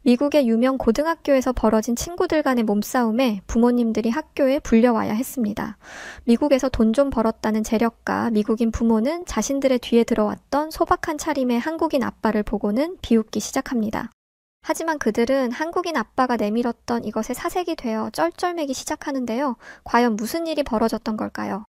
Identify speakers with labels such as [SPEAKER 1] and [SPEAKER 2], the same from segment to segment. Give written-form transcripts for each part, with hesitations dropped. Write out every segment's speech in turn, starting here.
[SPEAKER 1] 미국의 유명 고등학교에서 벌어진 친구들 간의 몸싸움에 부모님들이 학교에 불려와야 했습니다. 미국에서 돈 좀 벌었다는 재력가 미국인 부모는 자신들의 뒤에 들어왔던 소박한 차림의 한국인 아빠를 보고는 비웃기 시작합니다. 하지만 그들은 한국인 아빠가 내밀었던 이것에 사색이 되어 쩔쩔매기 시작하는데요. 과연 무슨 일이 벌어졌던 걸까요?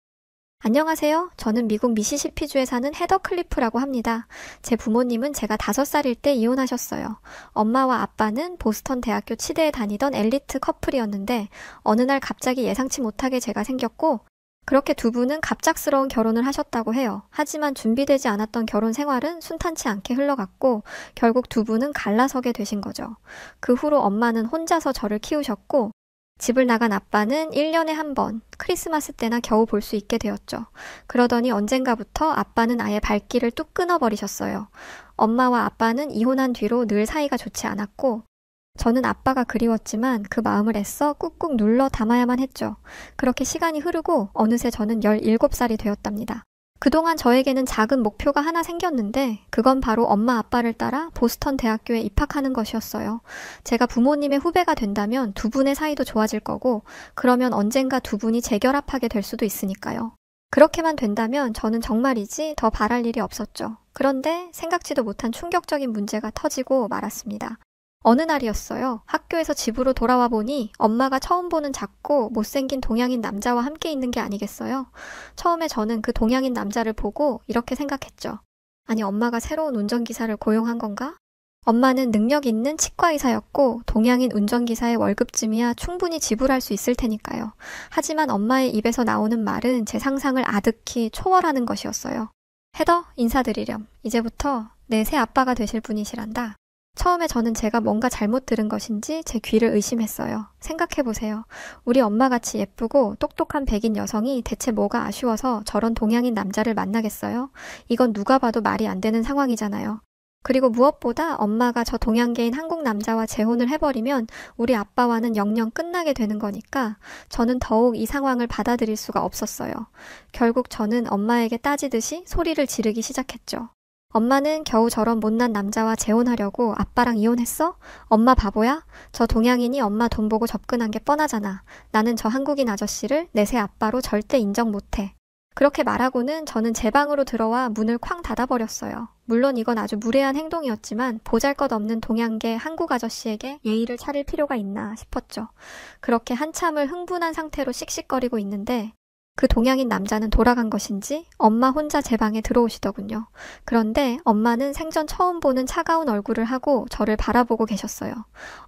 [SPEAKER 1] 안녕하세요. 저는 미국 미시시피주에 사는 헤더 클리프라고 합니다. 제 부모님은 제가 5살일 때 이혼하셨어요. 엄마와 아빠는 보스턴 대학교 치대에 다니던 엘리트 커플이었는데 어느 날 갑자기 예상치 못하게 제가 생겼고 그렇게 두 분은 갑작스러운 결혼을 하셨다고 해요. 하지만 준비되지 않았던 결혼 생활은 순탄치 않게 흘러갔고 결국 두 분은 갈라서게 되신 거죠. 그 후로 엄마는 혼자서 저를 키우셨고 집을 나간 아빠는 1년에 한 번, 크리스마스 때나 겨우 볼 수 있게 되었죠. 그러더니 언젠가부터 아빠는 아예 발길을 뚝 끊어버리셨어요. 엄마와 아빠는 이혼한 뒤로 늘 사이가 좋지 않았고 저는 아빠가 그리웠지만 그 마음을 애써 꾹꾹 눌러 담아야만 했죠. 그렇게 시간이 흐르고 어느새 저는 17살이 되었답니다. 그동안 저에게는 작은 목표가 하나 생겼는데 그건 바로 엄마 아빠를 따라 보스턴 대학교에 입학하는 것이었어요. 제가 부모님의 후배가 된다면 두 분의 사이도 좋아질 거고 그러면 언젠가 두 분이 재결합하게 될 수도 있으니까요. 그렇게만 된다면 저는 정말이지 더 바랄 일이 없었죠. 그런데 생각지도 못한 충격적인 문제가 터지고 말았습니다. 어느 날이었어요. 학교에서 집으로 돌아와 보니 엄마가 처음 보는 작고 못생긴 동양인 남자와 함께 있는 게 아니겠어요? 처음에 저는 그 동양인 남자를 보고 이렇게 생각했죠. 아니, 엄마가 새로운 운전기사를 고용한 건가? 엄마는 능력 있는 치과의사였고 동양인 운전기사의 월급쯤이야 충분히 지불할 수 있을 테니까요. 하지만 엄마의 입에서 나오는 말은 제 상상을 아득히 초월하는 것이었어요. 헤더, 인사드리렴. 이제부터 내 새 아빠가 되실 분이시란다. 처음에 저는 제가 뭔가 잘못 들은 것인지 제 귀를 의심했어요. 생각해보세요. 우리 엄마같이 예쁘고 똑똑한 백인 여성이 대체 뭐가 아쉬워서 저런 동양인 남자를 만나겠어요? 이건 누가 봐도 말이 안 되는 상황이잖아요. 그리고 무엇보다 엄마가 저 동양계인 한국 남자와 재혼을 해버리면 우리 아빠와는 영영 끝나게 되는 거니까 저는 더욱 이 상황을 받아들일 수가 없었어요. 결국 저는 엄마에게 따지듯이 소리를 지르기 시작했죠. 엄마는 겨우 저런 못난 남자와 재혼하려고 아빠랑 이혼했어? 엄마 바보야? 저 동양인이 엄마 돈 보고 접근한 게 뻔하잖아. 나는 저 한국인 아저씨를 내 새 아빠로 절대 인정 못해. 그렇게 말하고는 저는 제 방으로 들어와 문을 쾅 닫아버렸어요. 물론 이건 아주 무례한 행동이었지만 보잘것없는 동양계 한국 아저씨에게 예의를 차릴 필요가 있나 싶었죠. 그렇게 한참을 흥분한 상태로 씩씩거리고 있는데 그 동양인 남자는 돌아간 것인지 엄마 혼자 제 방에 들어오시더군요. 그런데 엄마는 생전 처음 보는 차가운 얼굴을 하고 저를 바라보고 계셨어요.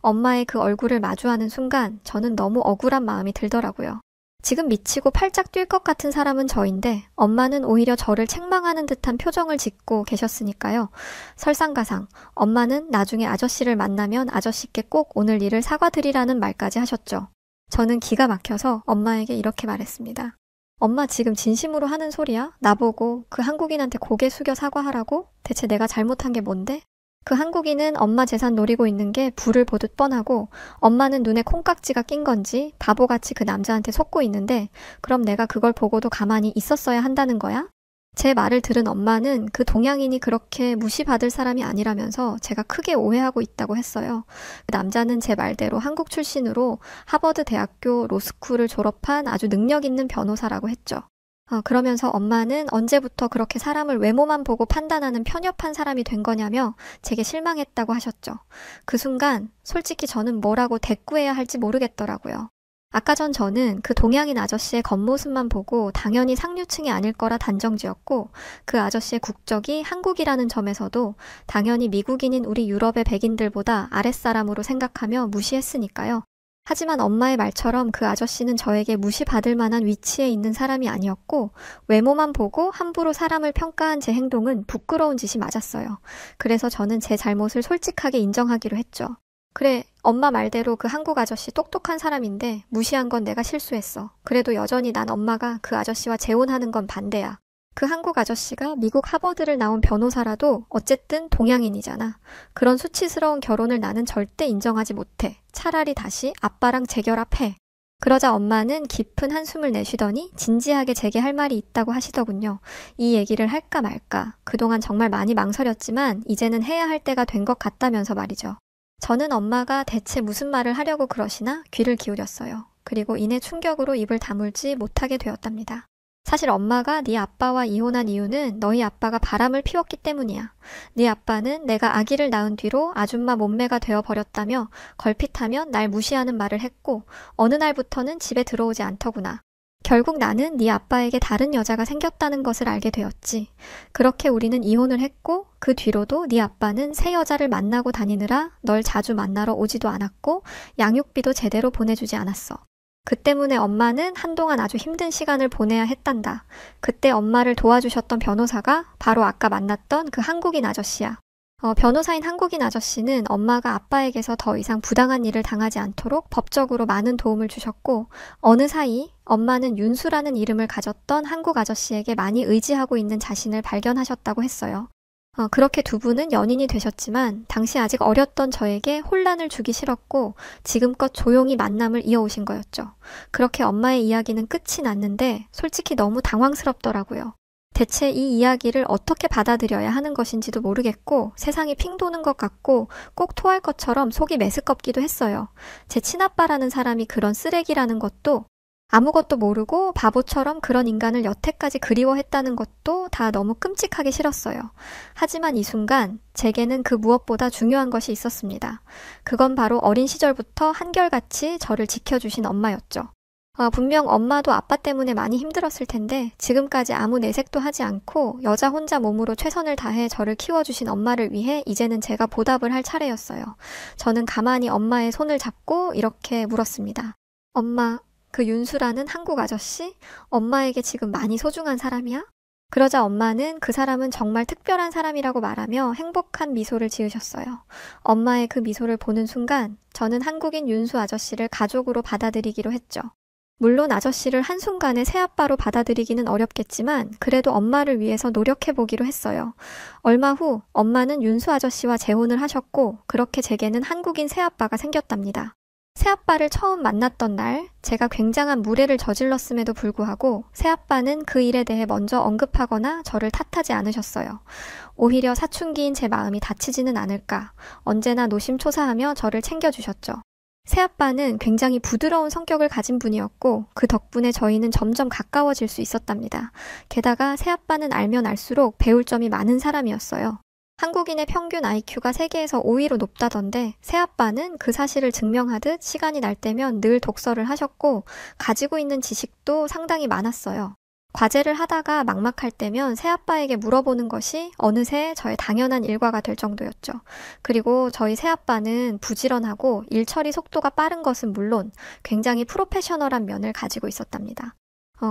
[SPEAKER 1] 엄마의 그 얼굴을 마주하는 순간 저는 너무 억울한 마음이 들더라고요. 지금 미치고 팔짝 뛸 것 같은 사람은 저인데 엄마는 오히려 저를 책망하는 듯한 표정을 짓고 계셨으니까요. 설상가상 엄마는 나중에 아저씨를 만나면 아저씨께 꼭 오늘 일을 사과드리라는 말까지 하셨죠. 저는 기가 막혀서 엄마에게 이렇게 말했습니다. 엄마 지금 진심으로 하는 소리야? 나보고 그 한국인한테 고개 숙여 사과하라고? 대체 내가 잘못한 게 뭔데? 그 한국인은 엄마 재산 노리고 있는 게 불을 보듯 뻔하고 엄마는 눈에 콩깍지가 낀 건지 바보같이 그 남자한테 속고 있는데 그럼 내가 그걸 보고도 가만히 있었어야 한다는 거야? 제 말을 들은 엄마는 그 동양인이 그렇게 무시받을 사람이 아니라면서 제가 크게 오해하고 있다고 했어요. 그 남자는 제 말대로 한국 출신으로 하버드 대학교 로스쿨을 졸업한 아주 능력 있는 변호사라고 했죠. 그러면서 엄마는 언제부터 그렇게 사람을 외모만 보고 판단하는 편협한 사람이 된 거냐며 제게 실망했다고 하셨죠. 그 순간 솔직히 저는 뭐라고 대꾸해야 할지 모르겠더라고요. 아까 전 저는 그 동양인 아저씨의 겉모습만 보고 당연히 상류층이 아닐 거라 단정지었고 그 아저씨의 국적이 한국이라는 점에서도 당연히 미국인인 우리 유럽의 백인들보다 아랫사람으로 생각하며 무시했으니까요. 하지만 엄마의 말처럼 그 아저씨는 저에게 무시받을 만한 위치에 있는 사람이 아니었고 외모만 보고 함부로 사람을 평가한 제 행동은 부끄러운 짓이 맞았어요. 그래서 저는 제 잘못을 솔직하게 인정하기로 했죠. 그래, 엄마 말대로 그 한국 아저씨 똑똑한 사람인데 무시한 건 내가 실수했어. 그래도 여전히 난 엄마가 그 아저씨와 재혼하는 건 반대야. 그 한국 아저씨가 미국 하버드를 나온 변호사라도 어쨌든 동양인이잖아. 그런 수치스러운 결혼을 나는 절대 인정하지 못해. 차라리 다시 아빠랑 재결합해. 그러자 엄마는 깊은 한숨을 내쉬더니 진지하게 제게 할 말이 있다고 하시더군요. 이 얘기를 할까 말까. 그동안 정말 많이 망설였지만 이제는 해야 할 때가 된 것 같다면서 말이죠. 저는 엄마가 대체 무슨 말을 하려고 그러시나 귀를 기울였어요. 그리고 이내 충격으로 입을 다물지 못하게 되었답니다. 사실 엄마가 네 아빠와 이혼한 이유는 너희 아빠가 바람을 피웠기 때문이야. 네 아빠는 내가 아기를 낳은 뒤로 아줌마 몸매가 되어버렸다며 걸핏하면 날 무시하는 말을 했고 어느 날부터는 집에 들어오지 않더구나. 결국 나는 네 아빠에게 다른 여자가 생겼다는 것을 알게 되었지. 그렇게 우리는 이혼을 했고 그 뒤로도 네 아빠는 새 여자를 만나고 다니느라 널 자주 만나러 오지도 않았고 양육비도 제대로 보내주지 않았어. 그 때문에 엄마는 한동안 아주 힘든 시간을 보내야 했단다. 그때 엄마를 도와주셨던 변호사가 바로 아까 만났던 그 한국인 아저씨야. 변호사인 한국인 아저씨는 엄마가 아빠에게서 더 이상 부당한 일을 당하지 않도록 법적으로 많은 도움을 주셨고 어느 사이 엄마는 윤수라는 이름을 가졌던 한국 아저씨에게 많이 의지하고 있는 자신을 발견하셨다고 했어요. 그렇게 두 분은 연인이 되셨지만 당시 아직 어렸던 저에게 혼란을 주기 싫었고 지금껏 조용히 만남을 이어오신 거였죠. 그렇게 엄마의 이야기는 끝이 났는데 솔직히 너무 당황스럽더라고요. 대체 이 이야기를 어떻게 받아들여야 하는 것인지도 모르겠고 세상이 핑 도는 것 같고 꼭 토할 것처럼 속이 메스껍기도 했어요. 제 친아빠라는 사람이 그런 쓰레기라는 것도 아무것도 모르고 바보처럼 그런 인간을 여태까지 그리워했다는 것도 다 너무 끔찍하게 싫었어요. 하지만 이 순간 제게는 그 무엇보다 중요한 것이 있었습니다. 그건 바로 어린 시절부터 한결같이 저를 지켜주신 엄마였죠. 분명 엄마도 아빠 때문에 많이 힘들었을 텐데 지금까지 아무 내색도 하지 않고 여자 혼자 몸으로 최선을 다해 저를 키워주신 엄마를 위해 이제는 제가 보답을 할 차례였어요. 저는 가만히 엄마의 손을 잡고 이렇게 물었습니다. 엄마, 그 윤수라는 한국 아저씨? 엄마에게 지금 많이 소중한 사람이야? 그러자 엄마는 그 사람은 정말 특별한 사람이라고 말하며 행복한 미소를 지으셨어요. 엄마의 그 미소를 보는 순간 저는 한국인 윤수 아저씨를 가족으로 받아들이기로 했죠. 물론 아저씨를 한순간에 새아빠로 받아들이기는 어렵겠지만 그래도 엄마를 위해서 노력해보기로 했어요. 얼마 후 엄마는 윤수 아저씨와 재혼을 하셨고 그렇게 제게는 한국인 새아빠가 생겼답니다. 새아빠를 처음 만났던 날 제가 굉장한 무례를 저질렀음에도 불구하고 새아빠는 그 일에 대해 먼저 언급하거나 저를 탓하지 않으셨어요. 오히려 사춘기인 제 마음이 다치지는 않을까 언제나 노심초사하며 저를 챙겨주셨죠. 새아빠는 굉장히 부드러운 성격을 가진 분이었고 그 덕분에 저희는 점점 가까워질 수 있었답니다. 게다가 새아빠는 알면 알수록 배울 점이 많은 사람이었어요. 한국인의 평균 IQ가 세계에서 5위로 높다던데 새아빠는 그 사실을 증명하듯 시간이 날 때면 늘 독서를 하셨고 가지고 있는 지식도 상당히 많았어요. 과제를 하다가 막막할 때면 새아빠에게 물어보는 것이 어느새 저의 당연한 일과가 될 정도였죠. 그리고 저희 새아빠는 부지런하고 일 처리 속도가 빠른 것은 물론 굉장히 프로페셔널한 면을 가지고 있었답니다.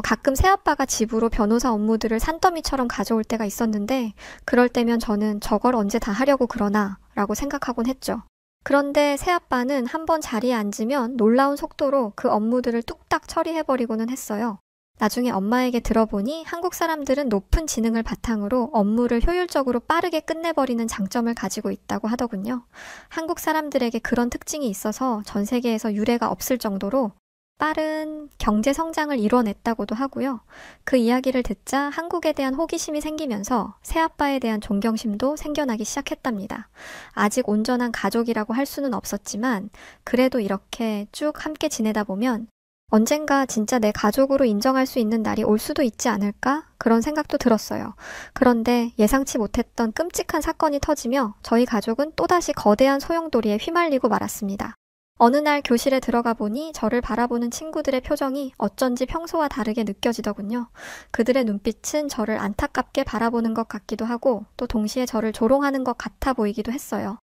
[SPEAKER 1] 가끔 새아빠가 집으로 변호사 업무들을 산더미처럼 가져올 때가 있었는데 그럴 때면 저는 저걸 언제 다 하려고 그러나 라고 생각하곤 했죠. 그런데 새아빠는 한번 자리에 앉으면 놀라운 속도로 그 업무들을 뚝딱 처리해버리고는 했어요. 나중에 엄마에게 들어보니 한국 사람들은 높은 지능을 바탕으로 업무를 효율적으로 빠르게 끝내버리는 장점을 가지고 있다고 하더군요. 한국 사람들에게 그런 특징이 있어서 전 세계에서 유례가 없을 정도로 빠른 경제 성장을 이뤄냈다고도 하고요. 그 이야기를 듣자 한국에 대한 호기심이 생기면서 새아빠에 대한 존경심도 생겨나기 시작했답니다. 아직 온전한 가족이라고 할 수는 없었지만 그래도 이렇게 쭉 함께 지내다 보면 언젠가 진짜 내 가족으로 인정할 수 있는 날이 올 수도 있지 않을까? 그런 생각도 들었어요. 그런데 예상치 못했던 끔찍한 사건이 터지며 저희 가족은 또다시 거대한 소용돌이에 휘말리고 말았습니다. 어느 날 교실에 들어가 보니 저를 바라보는 친구들의 표정이 어쩐지 평소와 다르게 느껴지더군요. 그들의 눈빛은 저를 안타깝게 바라보는 것 같기도 하고 또 동시에 저를 조롱하는 것 같아 보이기도 했어요.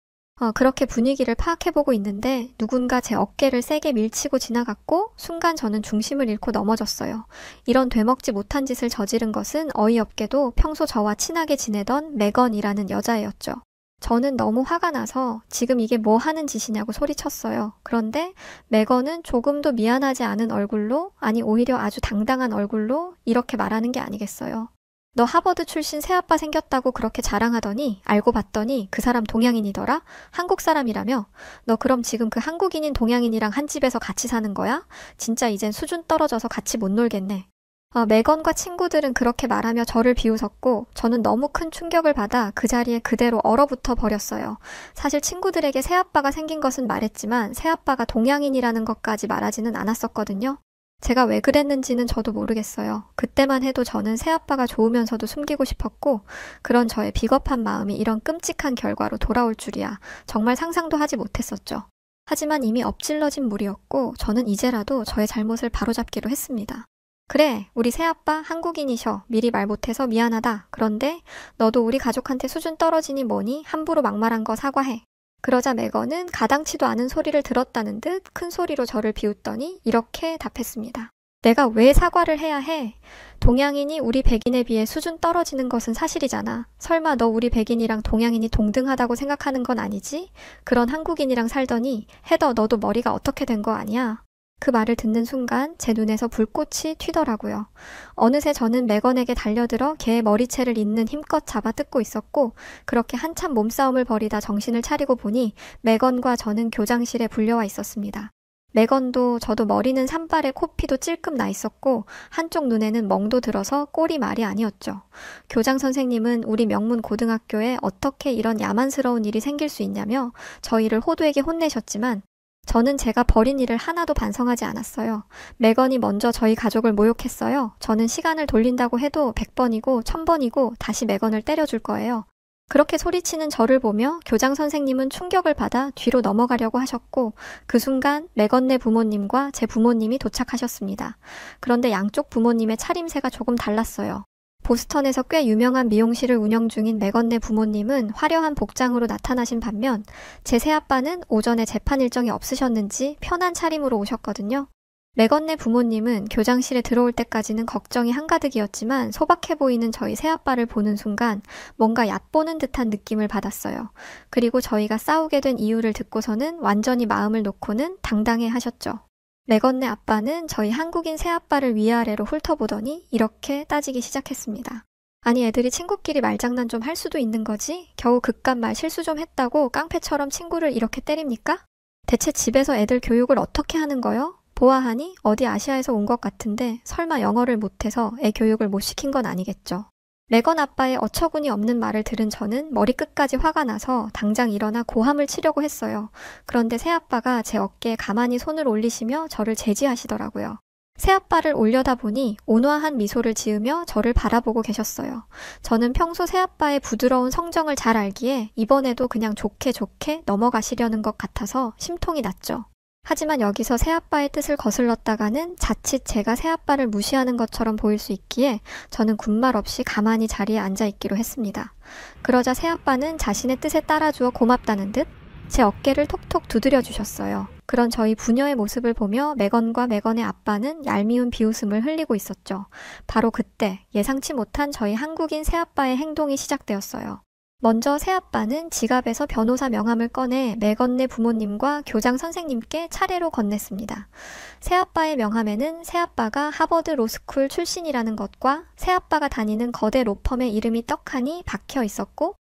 [SPEAKER 1] 그렇게 분위기를 파악해보고 있는데 누군가 제 어깨를 세게 밀치고 지나갔고 순간 저는 중심을 잃고 넘어졌어요. 이런 되먹지 못한 짓을 저지른 것은 어이없게도 평소 저와 친하게 지내던 메건이라는 여자애였죠. 저는 너무 화가 나서 지금 이게 뭐 하는 짓이냐고 소리쳤어요. 그런데 메건은 조금도 미안하지 않은 얼굴로, 아니 오히려 아주 당당한 얼굴로 이렇게 말하는 게 아니겠어요. 너 하버드 출신 새아빠 생겼다고 그렇게 자랑하더니 알고 봤더니 그 사람 동양인이더라? 한국 사람이라며? 너 그럼 지금 그 한국인인 동양인이랑 한 집에서 같이 사는 거야? 진짜 이젠 수준 떨어져서 같이 못 놀겠네. 메건과 친구들은 그렇게 말하며 저를 비웃었고 저는 너무 큰 충격을 받아 그 자리에 그대로 얼어붙어 버렸어요. 사실 친구들에게 새아빠가 생긴 것은 말했지만 새아빠가 동양인이라는 것까지 말하지는 않았었거든요. 제가 왜 그랬는지는 저도 모르겠어요. 그때만 해도 저는 새아빠가 좋으면서도 숨기고 싶었고 그런 저의 비겁한 마음이 이런 끔찍한 결과로 돌아올 줄이야 정말 상상도 하지 못했었죠. 하지만 이미 엎질러진 물이었고 저는 이제라도 저의 잘못을 바로잡기로 했습니다. 그래, 우리 새아빠 한국인이셔. 미리 말 못해서 미안하다. 그런데 너도 우리 가족한테 수준 떨어지니 뭐니 함부로 막말한 거 사과해. 그러자 메건은 가당치도 않은 소리를 들었다는 듯 큰 소리로 저를 비웃더니 이렇게 답했습니다. 내가 왜 사과를 해야 해? 동양인이 우리 백인에 비해 수준 떨어지는 것은 사실이잖아. 설마 너 우리 백인이랑 동양인이 동등하다고 생각하는 건 아니지? 그런 한국인이랑 살더니 헤더 너도 머리가 어떻게 된 거 아니야? 그 말을 듣는 순간 제 눈에서 불꽃이 튀더라고요. 어느새 저는 메건에게 달려들어 걔의 머리채를 잇는 힘껏 잡아 뜯고 있었고 그렇게 한참 몸싸움을 벌이다 정신을 차리고 보니 메건과 저는 교장실에 불려와 있었습니다. 메건도 저도 머리는 산발에 코피도 찔끔 나 있었고 한쪽 눈에는 멍도 들어서 꼴이 말이 아니었죠. 교장 선생님은 우리 명문 고등학교에 어떻게 이런 야만스러운 일이 생길 수 있냐며 저희를 호되게 혼내셨지만 저는 제가 벌인 일을 하나도 반성하지 않았어요. 메건이 먼저 저희 가족을 모욕했어요. 저는 시간을 돌린다고 해도 100번이고 1000번이고 다시 메건을 때려줄 거예요. 그렇게 소리치는 저를 보며 교장 선생님은 충격을 받아 뒤로 넘어가려고 하셨고 그 순간 메건네 부모님과 제 부모님이 도착하셨습니다. 그런데 양쪽 부모님의 차림새가 조금 달랐어요. 보스턴에서 꽤 유명한 미용실을 운영 중인 메건네 부모님은 화려한 복장으로 나타나신 반면 제 새아빠는 오전에 재판 일정이 없으셨는지 편한 차림으로 오셨거든요. 메건네 부모님은 교장실에 들어올 때까지는 걱정이 한가득이었지만 소박해 보이는 저희 새아빠를 보는 순간 뭔가 얕보는 듯한 느낌을 받았어요. 그리고 저희가 싸우게 된 이유를 듣고서는 완전히 마음을 놓고는 당당해 하셨죠. 메건네 아빠는 저희 한국인 새아빠를 위아래로 훑어보더니 이렇게 따지기 시작했습니다. 아니 애들이 친구끼리 말장난 좀 할 수도 있는 거지? 겨우 그깟 말 실수 좀 했다고 깡패처럼 친구를 이렇게 때립니까? 대체 집에서 애들 교육을 어떻게 하는 거요? 보아하니 어디 아시아에서 온 것 같은데 설마 영어를 못해서 애 교육을 못 시킨 건 아니겠죠. 메건 아빠의 어처구니 없는 말을 들은 저는 머리끝까지 화가 나서 당장 일어나 고함을 치려고 했어요. 그런데 새아빠가 제 어깨에 가만히 손을 올리시며 저를 제지하시더라고요. 새아빠를 올려다보니 온화한 미소를 지으며 저를 바라보고 계셨어요. 저는 평소 새아빠의 부드러운 성정을 잘 알기에 이번에도 그냥 좋게 넘어가시려는 것 같아서 심통이 났죠. 하지만 여기서 새아빠의 뜻을 거슬렀다가는 자칫 제가 새아빠를 무시하는 것처럼 보일 수 있기에 저는 군말 없이 가만히 자리에 앉아있기로 했습니다. 그러자 새아빠는 자신의 뜻에 따라주어 고맙다는 듯 제 어깨를 톡톡 두드려 주셨어요. 그런 저희 부녀의 모습을 보며 메건과 메건의 아빠는 얄미운 비웃음을 흘리고 있었죠. 바로 그때 예상치 못한 저희 한국인 새아빠의 행동이 시작되었어요. 먼저 새아빠는 지갑에서 변호사 명함을 꺼내 메건네 부모님과 교장 선생님께 차례로 건넸습니다. 새아빠의 명함에는 새아빠가 하버드 로스쿨 출신이라는 것과 새아빠가 다니는 거대 로펌의 이름이 떡하니 박혀 있었고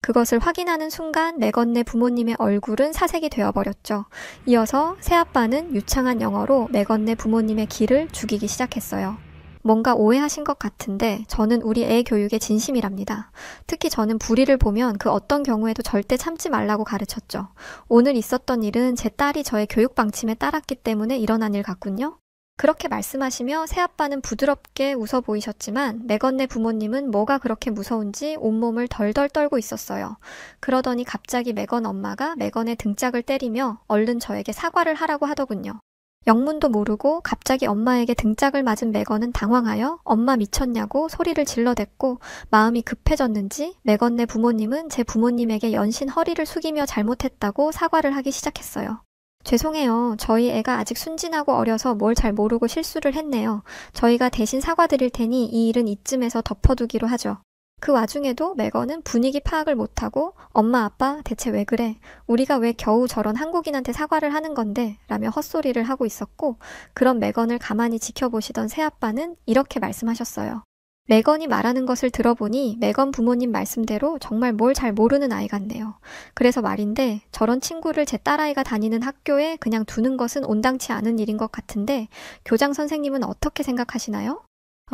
[SPEAKER 1] 그것을 확인하는 순간 메건네 부모님의 얼굴은 사색이 되어버렸죠. 이어서 새아빠는 유창한 영어로 메건네 부모님의 기를 죽이기 시작했어요. 뭔가 오해하신 것 같은데 저는 우리 애 교육에 진심이랍니다. 특히 저는 불의를 보면 그 어떤 경우에도 절대 참지 말라고 가르쳤죠. 오늘 있었던 일은 제 딸이 저의 교육 방침에 따랐기 때문에 일어난 일 같군요. 그렇게 말씀하시며 새아빠는 부드럽게 웃어 보이셨지만 메건네 부모님은 뭐가 그렇게 무서운지 온몸을 덜덜 떨고 있었어요. 그러더니 갑자기 메건 엄마가 메건의 등짝을 때리며 얼른 저에게 사과를 하라고 하더군요. 영문도 모르고 갑자기 엄마에게 등짝을 맞은 메건은 당황하여 엄마 미쳤냐고 소리를 질러댔고 마음이 급해졌는지 메건네 부모님은 제 부모님에게 연신 허리를 숙이며 잘못했다고 사과를 하기 시작했어요. 죄송해요. 저희 애가 아직 순진하고 어려서 뭘 잘 모르고 실수를 했네요. 저희가 대신 사과드릴 테니 이 일은 이쯤에서 덮어두기로 하죠. 그 와중에도 메건은 분위기 파악을 못하고 엄마 아빠 대체 왜 그래? 우리가 왜 겨우 저런 한국인한테 사과를 하는 건데? 라며 헛소리를 하고 있었고 그런 메건을 가만히 지켜보시던 새아빠는 이렇게 말씀하셨어요. 메건이 말하는 것을 들어보니 메건 부모님 말씀대로 정말 뭘 잘 모르는 아이 같네요. 그래서 말인데 저런 친구를 제 딸아이가 다니는 학교에 그냥 두는 것은 온당치 않은 일인 것 같은데 교장 선생님은 어떻게 생각하시나요?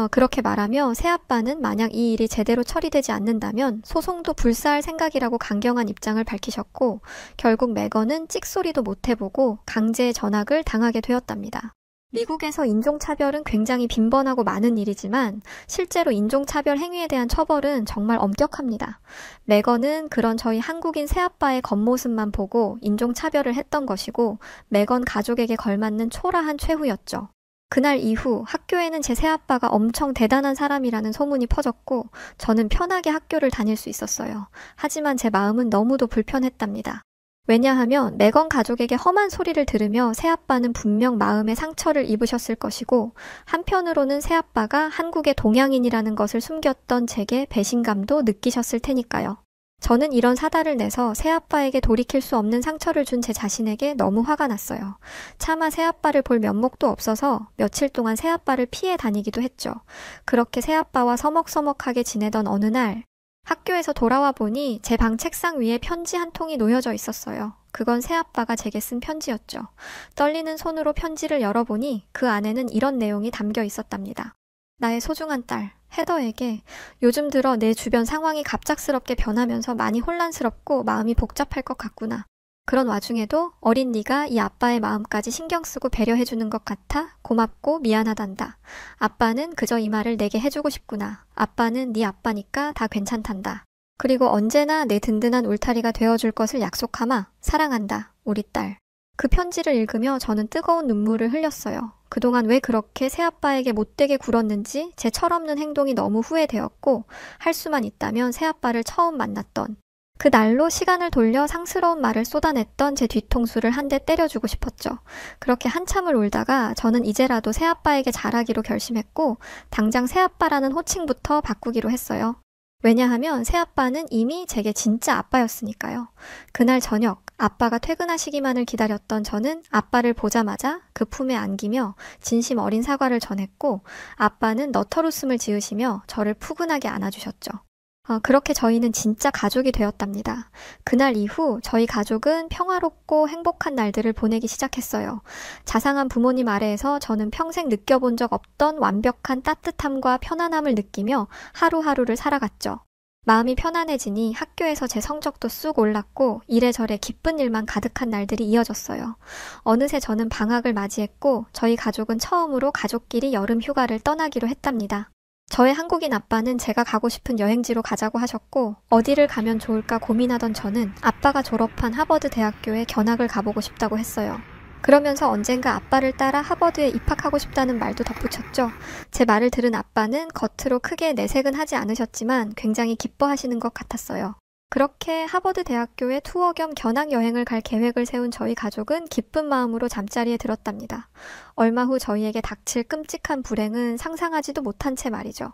[SPEAKER 1] 그렇게 말하며 새아빠는 만약 이 일이 제대로 처리되지 않는다면 소송도 불사할 생각이라고 강경한 입장을 밝히셨고 결국 매건은 찍소리도 못 해보고 강제 전학을 당하게 되었답니다. 미국에서 인종차별은 굉장히 빈번하고 많은 일이지만 실제로 인종차별 행위에 대한 처벌은 정말 엄격합니다. 매건은 그런 저희 한국인 새아빠의 겉모습만 보고 인종차별을 했던 것이고 매건 가족에게 걸맞는 초라한 최후였죠. 그날 이후 학교에는 제 새아빠가 엄청 대단한 사람이라는 소문이 퍼졌고 저는 편하게 학교를 다닐 수 있었어요. 하지만 제 마음은 너무도 불편했답니다. 왜냐하면 매건 가족에게 험한 소리를 들으며 새아빠는 분명 마음에 상처를 입으셨을 것이고 한편으로는 새아빠가 한국의 동양인이라는 것을 숨겼던 제게 배신감도 느끼셨을 테니까요. 저는 이런 사달을 내서 새아빠에게 돌이킬 수 없는 상처를 준 제 자신에게 너무 화가 났어요. 차마 새아빠를 볼 면목도 없어서 며칠 동안 새아빠를 피해 다니기도 했죠. 그렇게 새아빠와 서먹서먹하게 지내던 어느 날 학교에서 돌아와 보니 제 방 책상 위에 편지 한 통이 놓여져 있었어요. 그건 새아빠가 제게 쓴 편지였죠. 떨리는 손으로 편지를 열어보니 그 안에는 이런 내용이 담겨 있었답니다. 나의 소중한 딸, 헤더에게 요즘 들어 내 주변 상황이 갑작스럽게 변하면서 많이 혼란스럽고 마음이 복잡할 것 같구나. 그런 와중에도 어린 네가 이 아빠의 마음까지 신경 쓰고 배려해주는 것 같아 고맙고 미안하단다. 아빠는 그저 이 말을 내게 해주고 싶구나. 아빠는 네 아빠니까 다 괜찮단다. 그리고 언제나 내 든든한 울타리가 되어줄 것을 약속하마. 사랑한다. 우리 딸. 그 편지를 읽으며 저는 뜨거운 눈물을 흘렸어요. 그동안 왜 그렇게 새아빠에게 못되게 굴었는지 제 철없는 행동이 너무 후회되었고 할 수만 있다면 새아빠를 처음 만났던 그 날로 시간을 돌려 상스러운 말을 쏟아냈던 제 뒤통수를 한 대 때려주고 싶었죠. 그렇게 한참을 울다가 저는 이제라도 새아빠에게 잘하기로 결심했고 당장 새아빠라는 호칭부터 바꾸기로 했어요. 왜냐하면 새아빠는 이미 제게 진짜 아빠였으니까요. 그날 저녁 아빠가 퇴근하시기만을 기다렸던 저는 아빠를 보자마자 그 품에 안기며 진심 어린 사과를 전했고 아빠는 너털웃음을 지으시며 저를 푸근하게 안아주셨죠. 그렇게 저희는 진짜 가족이 되었답니다. 그날 이후 저희 가족은 평화롭고 행복한 날들을 보내기 시작했어요. 자상한 부모님 아래에서 저는 평생 느껴본 적 없던 완벽한 따뜻함과 편안함을 느끼며 하루하루를 살아갔죠. 마음이 편안해지니 학교에서 제 성적도 쑥 올랐고 이래저래 기쁜 일만 가득한 날들이 이어졌어요. 어느새 저는 방학을 맞이했고 저희 가족은 처음으로 가족끼리 여름 휴가를 떠나기로 했답니다. 저의 한국인 아빠는 제가 가고 싶은 여행지로 가자고 하셨고 어디를 가면 좋을까 고민하던 저는 아빠가 졸업한 하버드 대학교에 견학을 가보고 싶다고 했어요. 그러면서 언젠가 아빠를 따라 하버드에 입학하고 싶다는 말도 덧붙였죠. 제 말을 들은 아빠는 겉으로 크게 내색은 하지 않으셨지만 굉장히 기뻐하시는 것 같았어요. 그렇게 하버드 대학교에 투어 겸 견학 여행을 갈 계획을 세운 저희 가족은 기쁜 마음으로 잠자리에 들었답니다. 얼마 후 저희에게 닥칠 끔찍한 불행은 상상하지도 못한 채 말이죠.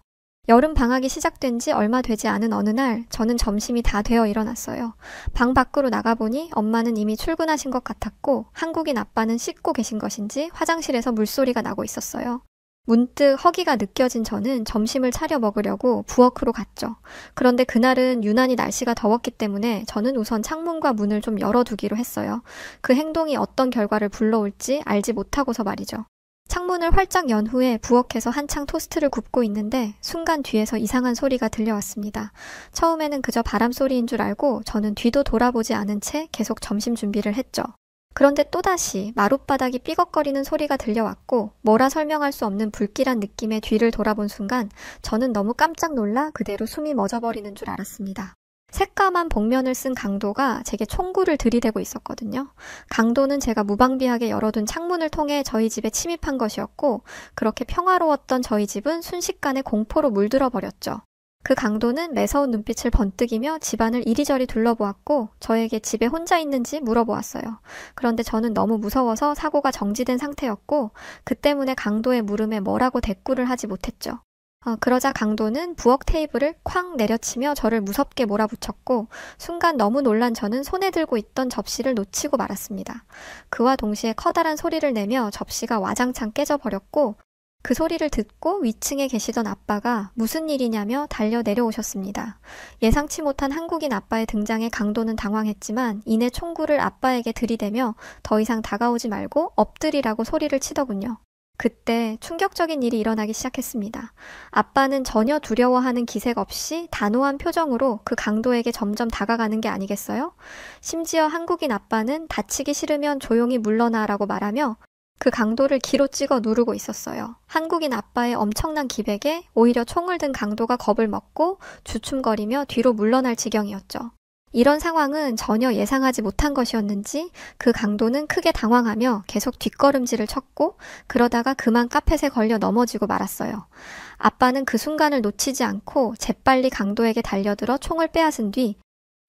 [SPEAKER 1] 여름 방학이 시작된 지 얼마 되지 않은 어느 날 저는 점심이 다 되어 일어났어요. 방 밖으로 나가보니 엄마는 이미 출근하신 것 같았고 한국인 아빠는 씻고 계신 것인지 화장실에서 물소리가 나고 있었어요. 문득 허기가 느껴진 저는 점심을 차려 먹으려고 부엌으로 갔죠. 그런데 그날은 유난히 날씨가 더웠기 때문에 저는 우선 창문과 문을 좀 열어두기로 했어요. 그 행동이 어떤 결과를 불러올지 알지 못하고서 말이죠. 창문을 활짝 연 후에 부엌에서 한창 토스트를 굽고 있는데 순간 뒤에서 이상한 소리가 들려왔습니다. 처음에는 그저 바람 소리인 줄 알고 저는 뒤도 돌아보지 않은 채 계속 점심 준비를 했죠. 그런데 또다시 마룻바닥이 삐걱거리는 소리가 들려왔고 뭐라 설명할 수 없는 불길한 느낌에 뒤를 돌아본 순간 저는 너무 깜짝 놀라 그대로 숨이 멎어버리는 줄 알았습니다. 새까만 복면을 쓴 강도가 제게 총구를 들이대고 있었거든요. 강도는 제가 무방비하게 열어둔 창문을 통해 저희 집에 침입한 것이었고 그렇게 평화로웠던 저희 집은 순식간에 공포로 물들어 버렸죠. 그 강도는 매서운 눈빛을 번뜩이며 집안을 이리저리 둘러보았고 저에게 집에 혼자 있는지 물어보았어요. 그런데 저는 너무 무서워서 사고가 정지된 상태였고 그 때문에 강도의 물음에 뭐라고 대꾸를 하지 못했죠. 그러자 강도는 부엌 테이블을 쾅 내려치며 저를 무섭게 몰아붙였고 순간 너무 놀란 저는 손에 들고 있던 접시를 놓치고 말았습니다. 그와 동시에 커다란 소리를 내며 접시가 와장창 깨져버렸고 그 소리를 듣고 위층에 계시던 아빠가 무슨 일이냐며 달려 내려오셨습니다. 예상치 못한 한국인 아빠의 등장에 강도는 당황했지만 이내 총구를 아빠에게 들이대며 더 이상 다가오지 말고 엎드리라고 소리를 치더군요. 그때 충격적인 일이 일어나기 시작했습니다. 아빠는 전혀 두려워하는 기색 없이 단호한 표정으로 그 강도에게 점점 다가가는 게 아니겠어요? 심지어 한국인 아빠는 다치기 싫으면 조용히 물러나라고 말하며 그 강도를 기로 찍어 누르고 있었어요. 한국인 아빠의 엄청난 기백에 오히려 총을 든 강도가 겁을 먹고 주춤거리며 뒤로 물러날 지경이었죠. 이런 상황은 전혀 예상하지 못한 것이었는지 그 강도는 크게 당황하며 계속 뒷걸음질을 쳤고 그러다가 그만 카펫에 걸려 넘어지고 말았어요. 아빠는 그 순간을 놓치지 않고 재빨리 강도에게 달려들어 총을 빼앗은 뒤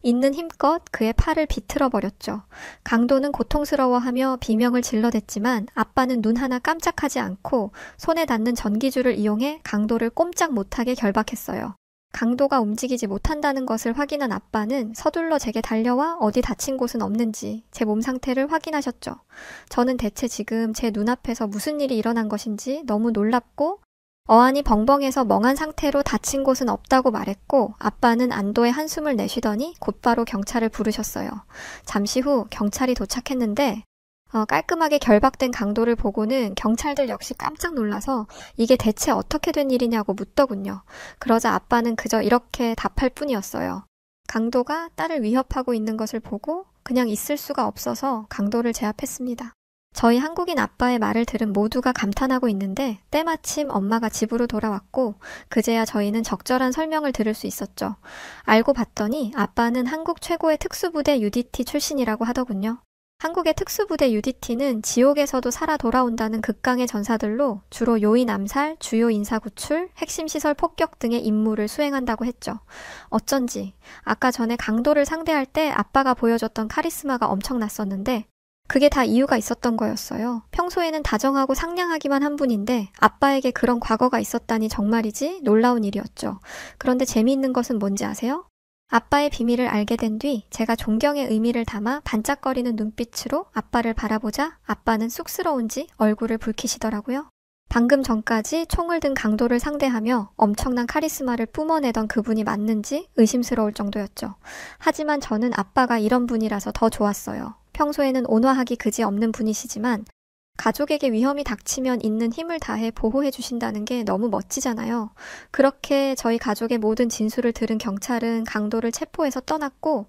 [SPEAKER 1] 있는 힘껏 그의 팔을 비틀어 버렸죠. 강도는 고통스러워하며 비명을 질러댔지만 아빠는 눈 하나 깜짝하지 않고 손에 닿는 전기줄을 이용해 강도를 꼼짝 못하게 결박했어요. 강도가 움직이지 못한다는 것을 확인한 아빠는 서둘러 제게 달려와 어디 다친 곳은 없는지 제 몸 상태를 확인하셨죠. 저는 대체 지금 제 눈앞에서 무슨 일이 일어난 것인지 너무 놀랍고 어안이 벙벙해서 멍한 상태로 다친 곳은 없다고 말했고 아빠는 안도의 한숨을 내쉬더니 곧바로 경찰을 부르셨어요. 잠시 후 경찰이 도착했는데 깔끔하게 결박된 강도를 보고는 경찰들 역시 깜짝 놀라서 이게 대체 어떻게 된 일이냐고 묻더군요. 그러자 아빠는 그저 이렇게 답할 뿐이었어요. 강도가 딸을 위협하고 있는 것을 보고 그냥 있을 수가 없어서 강도를 제압했습니다. 저희 한국인 아빠의 말을 들은 모두가 감탄하고 있는데 때마침 엄마가 집으로 돌아왔고 그제야 저희는 적절한 설명을 들을 수 있었죠. 알고 봤더니 아빠는 한국 최고의 특수부대 UDT 출신이라고 하더군요. 한국의 특수부대 UDT는 지옥에서도 살아 돌아온다는 극강의 전사들로 주로 요인 암살, 주요 인사 구출, 핵심 시설 폭격 등의 임무를 수행한다고 했죠. 어쩐지 아까 전에 강도를 상대할 때 아빠가 보여줬던 카리스마가 엄청났었는데 그게 다 이유가 있었던 거였어요. 평소에는 다정하고 상냥하기만 한 분인데 아빠에게 그런 과거가 있었다니 정말이지 놀라운 일이었죠. 그런데 재미있는 것은 뭔지 아세요? 아빠의 비밀을 알게 된 뒤 제가 존경의 의미를 담아 반짝거리는 눈빛으로 아빠를 바라보자 아빠는 쑥스러운지 얼굴을 붉히시더라고요. 방금 전까지 총을 든 강도를 상대하며 엄청난 카리스마를 뿜어내던 그분이 맞는지 의심스러울 정도였죠. 하지만 저는 아빠가 이런 분이라서 더 좋았어요. 평소에는 온화하기 그지없는 분이시지만 가족에게 위험이 닥치면 있는 힘을 다해 보호해 주신다는 게 너무 멋지잖아요. 그렇게 저희 가족의 모든 진술을 들은 경찰은 강도를 체포해서 떠났고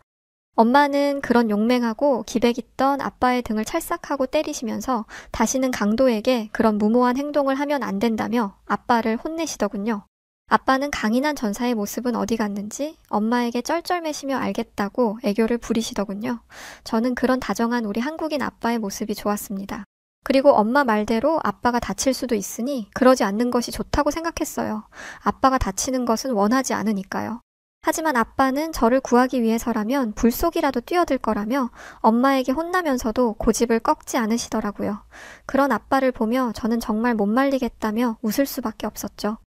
[SPEAKER 1] 엄마는 그런 용맹하고 기백 있던 아빠의 등을 찰싹하고 때리시면서 다시는 강도에게 그런 무모한 행동을 하면 안 된다며 아빠를 혼내시더군요. 아빠는 강인한 전사의 모습은 어디 갔는지 엄마에게 쩔쩔매시며 알겠다고 애교를 부리시더군요. 저는 그런 다정한 우리 한국인 아빠의 모습이 좋았습니다. 그리고 엄마 말대로 아빠가 다칠 수도 있으니 그러지 않는 것이 좋다고 생각했어요. 아빠가 다치는 것은 원하지 않으니까요. 하지만 아빠는 저를 구하기 위해서라면 불 속이라도 뛰어들 거라며 엄마에게 혼나면서도 고집을 꺾지 않으시더라고요. 그런 아빠를 보며 저는 정말 못 말리겠다며 웃을 수밖에 없었죠.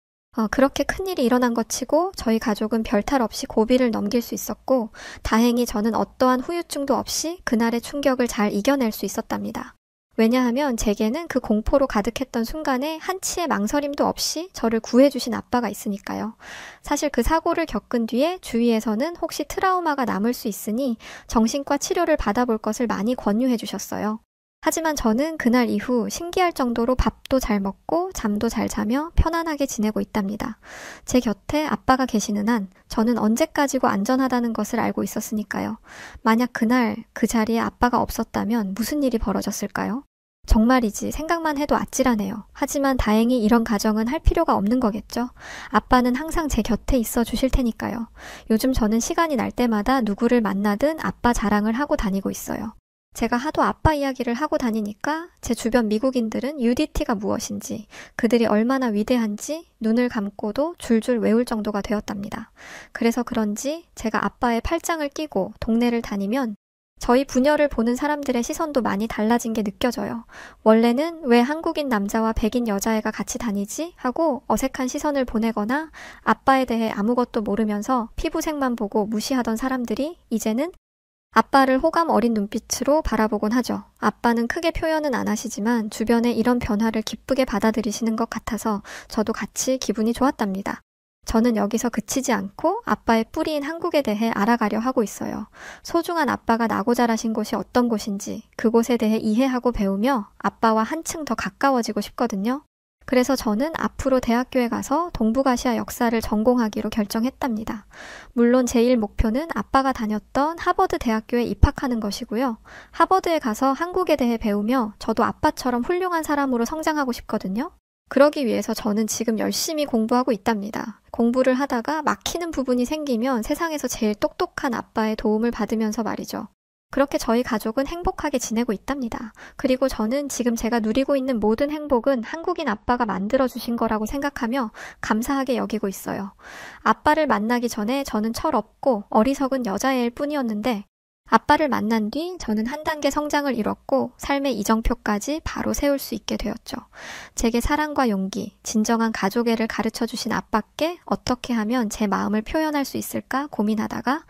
[SPEAKER 1] 그렇게 큰일이 일어난 것 치고 저희 가족은 별탈 없이 고비를 넘길 수 있었고 다행히 저는 어떠한 후유증도 없이 그날의 충격을 잘 이겨낼 수 있었답니다. 왜냐하면 제게는 그 공포로 가득했던 순간에 한치의 망설임도 없이 저를 구해주신 아빠가 있으니까요. 사실 그 사고를 겪은 뒤에 주위에서는 혹시 트라우마가 남을 수 있으니 정신과 치료를 받아볼 것을 많이 권유해 주셨어요. 하지만 저는 그날 이후 신기할 정도로 밥도 잘 먹고 잠도 잘 자며 편안하게 지내고 있답니다. 제 곁에 아빠가 계시는 한 저는 언제까지고 안전하다는 것을 알고 있었으니까요. 만약 그날 그 자리에 아빠가 없었다면 무슨 일이 벌어졌을까요? 정말이지 생각만 해도 아찔하네요. 하지만 다행히 이런 가정은 할 필요가 없는 거겠죠. 아빠는 항상 제 곁에 있어 주실 테니까요. 요즘 저는 시간이 날 때마다 누구를 만나든 아빠 자랑을 하고 다니고 있어요. 제가 하도 아빠 이야기를 하고 다니니까 제 주변 미국인들은 UDT가 무엇인지, 그들이 얼마나 위대한지 눈을 감고도 줄줄 외울 정도가 되었답니다. 그래서 그런지 제가 아빠의 팔짱을 끼고 동네를 다니면 저희 부녀를 보는 사람들의 시선도 많이 달라진 게 느껴져요. 원래는 왜 한국인 남자와 백인 여자애가 같이 다니지? 하고 어색한 시선을 보내거나 아빠에 대해 아무것도 모르면서 피부색만 보고 무시하던 사람들이 이제는 아빠를 호감 어린 눈빛으로 바라보곤 하죠. 아빠는 크게 표현은 안 하시지만 주변의 이런 변화를 기쁘게 받아들이시는 것 같아서 저도 같이 기분이 좋았답니다. 저는 여기서 그치지 않고 아빠의 뿌리인 한국에 대해 알아가려 하고 있어요. 소중한 아빠가 나고 자라신 곳이 어떤 곳인지 그곳에 대해 이해하고 배우며 아빠와 한층 더 가까워지고 싶거든요. 그래서 저는 앞으로 대학교에 가서 동북아시아 역사를 전공하기로 결정했답니다. 물론 제1 목표는 아빠가 다녔던 하버드 대학교에 입학하는 것이고요. 하버드에 가서 한국에 대해 배우며 저도 아빠처럼 훌륭한 사람으로 성장하고 싶거든요. 그러기 위해서 저는 지금 열심히 공부하고 있답니다. 공부를 하다가 막히는 부분이 생기면 세상에서 제일 똑똑한 아빠의 도움을 받으면서 말이죠. 그렇게 저희 가족은 행복하게 지내고 있답니다. 그리고 저는 지금 제가 누리고 있는 모든 행복은 한국인 아빠가 만들어주신 거라고 생각하며 감사하게 여기고 있어요. 아빠를 만나기 전에 저는 철없고 어리석은 여자애일 뿐이었는데 아빠를 만난 뒤 저는 한 단계 성장을 이뤘고 삶의 이정표까지 바로 세울 수 있게 되었죠. 제게 사랑과 용기, 진정한 가족애를 가르쳐주신 아빠께 어떻게 하면 제 마음을 표현할 수 있을까 고민하다가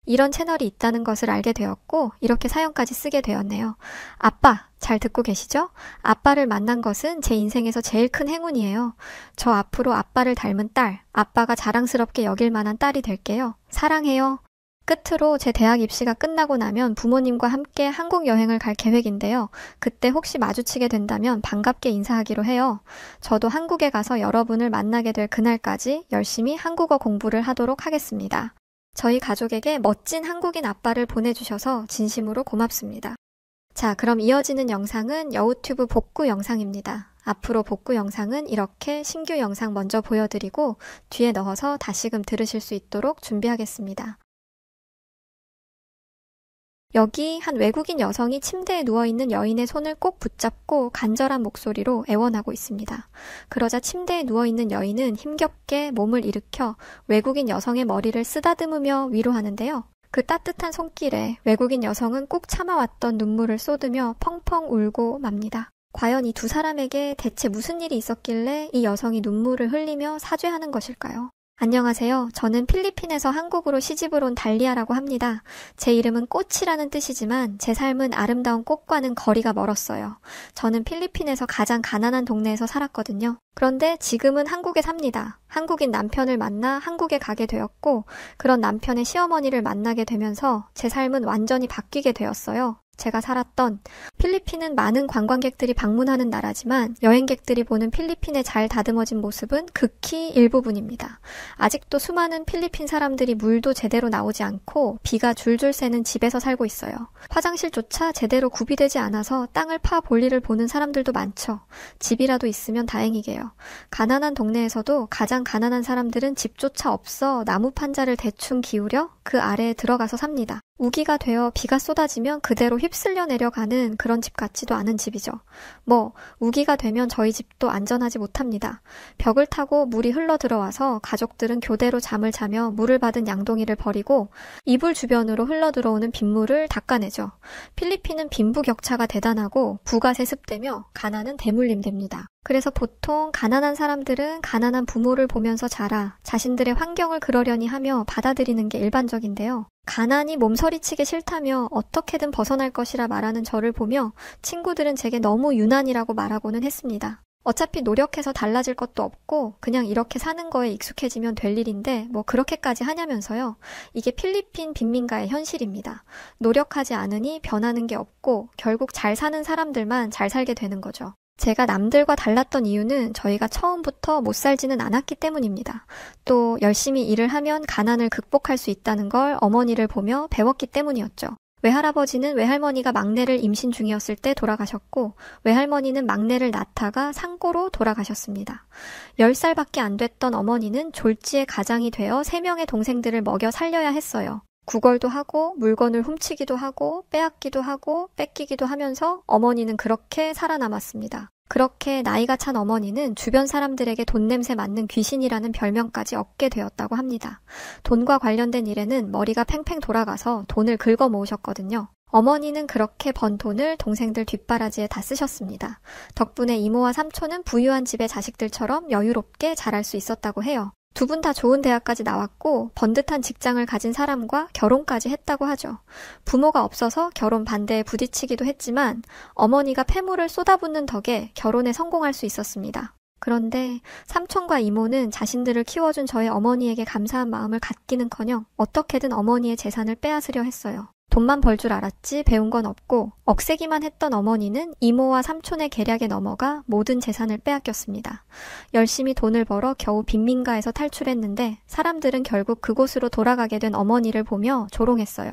[SPEAKER 1] 이런 채널이 있다는 것을 알게 되었고 이렇게 사연까지 쓰게 되었네요. 아빠, 잘 듣고 계시죠? 아빠를 만난 것은 제 인생에서 제일 큰 행운이에요. 저 앞으로 아빠를 닮은 딸, 아빠가 자랑스럽게 여길 만한 딸이 될게요. 사랑해요. 끝으로 제 대학 입시가 끝나고 나면 부모님과 함께 한국 여행을 갈 계획인데요. 그때 혹시 마주치게 된다면 반갑게 인사하기로 해요. 저도 한국에 가서 여러분을 만나게 될 그날까지 열심히 한국어 공부를 하도록 하겠습니다. 저희 가족에게 멋진 한국인 아빠를 보내주셔서 진심으로 고맙습니다. 자, 그럼 이어지는 영상은 여우튜브 복구 영상입니다. 앞으로 복구 영상은 이렇게 신규 영상 먼저 보여드리고 뒤에 넣어서 다시금 들으실 수 있도록 준비하겠습니다. 여기 한 외국인 여성이 침대에 누워있는 여인의 손을 꼭 붙잡고 간절한 목소리로 애원하고 있습니다. 그러자 침대에 누워있는 여인은 힘겹게 몸을 일으켜 외국인 여성의 머리를 쓰다듬으며 위로하는데요. 그 따뜻한 손길에 외국인 여성은 꾹 참아왔던 눈물을 쏟으며 펑펑 울고 맙니다. 과연 이 두 사람에게 대체 무슨 일이 있었길래 이 여성이 눈물을 흘리며 사죄하는 것일까요? 안녕하세요. 저는 필리핀에서 한국으로 시집을 온 달리아라고 합니다. 제 이름은 꽃이라는 뜻이지만 제 삶은 아름다운 꽃과는 거리가 멀었어요. 저는 필리핀에서 가장 가난한 동네에서 살았거든요. 그런데 지금은 한국에 삽니다. 한국인 남편을 만나 한국에 가게 되었고 그런 남편의 시어머니를 만나게 되면서 제 삶은 완전히 바뀌게 되었어요. 제가 살았던 필리핀은 많은 관광객들이 방문하는 나라지만 여행객들이 보는 필리핀의 잘 다듬어진 모습은 극히 일부분입니다. 아직도 수많은 필리핀 사람들이 물도 제대로 나오지 않고 비가 줄줄 새는 집에서 살고 있어요. 화장실조차 제대로 구비되지 않아서 땅을 파 볼일을 보는 사람들도 많죠. 집이라도 있으면 다행이게요. 가난한 동네에서도 가장 가난한 사람들은 집조차 없어 나무 판자를 대충 기울여 그 아래에 들어가서 삽니다. 우기가 되어 비가 쏟아지면 그대로 휩쓸려 내려가는 그런 집 같지도 않은 집이죠. 우기가 되면 저희 집도 안전하지 못합니다. 벽을 타고 물이 흘러 들어와서 가족들은 교대로 잠을 자며 물을 받은 양동이를 버리고 이불 주변으로 흘러 들어오는 빗물을 닦아내죠. 필리핀은 빈부격차가 대단하고 부가 세습되며 가난은 대물림됩니다. 그래서 보통 가난한 사람들은 가난한 부모를 보면서 자라 자신들의 환경을 그러려니 하며 받아들이는 게 일반적인데요. 가난이 몸서리치기 싫다며 어떻게든 벗어날 것이라 말하는 저를 보며 친구들은 제게 너무 유난이라고 말하고는 했습니다. 어차피 노력해서 달라질 것도 없고 그냥 이렇게 사는 거에 익숙해지면 될 일인데 그렇게까지 하냐면서요. 이게 필리핀 빈민가의 현실입니다. 노력하지 않으니 변하는 게 없고 결국 잘 사는 사람들만 잘 살게 되는 거죠. 제가 남들과 달랐던 이유는 저희가 처음부터 못 살지는 않았기 때문입니다. 또 열심히 일을 하면 가난을 극복할 수 있다는 걸 어머니를 보며 배웠기 때문이었죠. 외할아버지는 외할머니가 막내를 임신 중이었을 때 돌아가셨고 외할머니는 막내를 낳다가 상고로 돌아가셨습니다. 10살밖에 안 됐던 어머니는 졸지의 가장이 되어 3명의 동생들을 먹여 살려야 했어요. 구걸도 하고 물건을 훔치기도 하고 빼앗기도 하고 뺏기기도 하면서 어머니는 그렇게 살아남았습니다. 그렇게 나이가 찬 어머니는 주변 사람들에게 돈 냄새 맡는 귀신이라는 별명까지 얻게 되었다고 합니다. 돈과 관련된 일에는 머리가 팽팽 돌아가서 돈을 긁어 모으셨거든요. 어머니는 그렇게 번 돈을 동생들 뒷바라지에 다 쓰셨습니다. 덕분에 이모와 삼촌은 부유한 집의 자식들처럼 여유롭게 자랄 수 있었다고 해요. 두 분 다 좋은 대학까지 나왔고 번듯한 직장을 가진 사람과 결혼까지 했다고 하죠. 부모가 없어서 결혼 반대에 부딪히기도 했지만 어머니가 폐물을 쏟아붓는 덕에 결혼에 성공할 수 있었습니다. 그런데 삼촌과 이모는 자신들을 키워준 저의 어머니에게 감사한 마음을 갖기는커녕 어떻게든 어머니의 재산을 빼앗으려 했어요. 돈만 벌 줄 알았지 배운 건 없고 억세기만 했던 어머니는 이모와 삼촌의 계략에 넘어가 모든 재산을 빼앗겼습니다. 열심히 돈을 벌어 겨우 빈민가에서 탈출했는데 사람들은 결국 그곳으로 돌아가게 된 어머니를 보며 조롱했어요.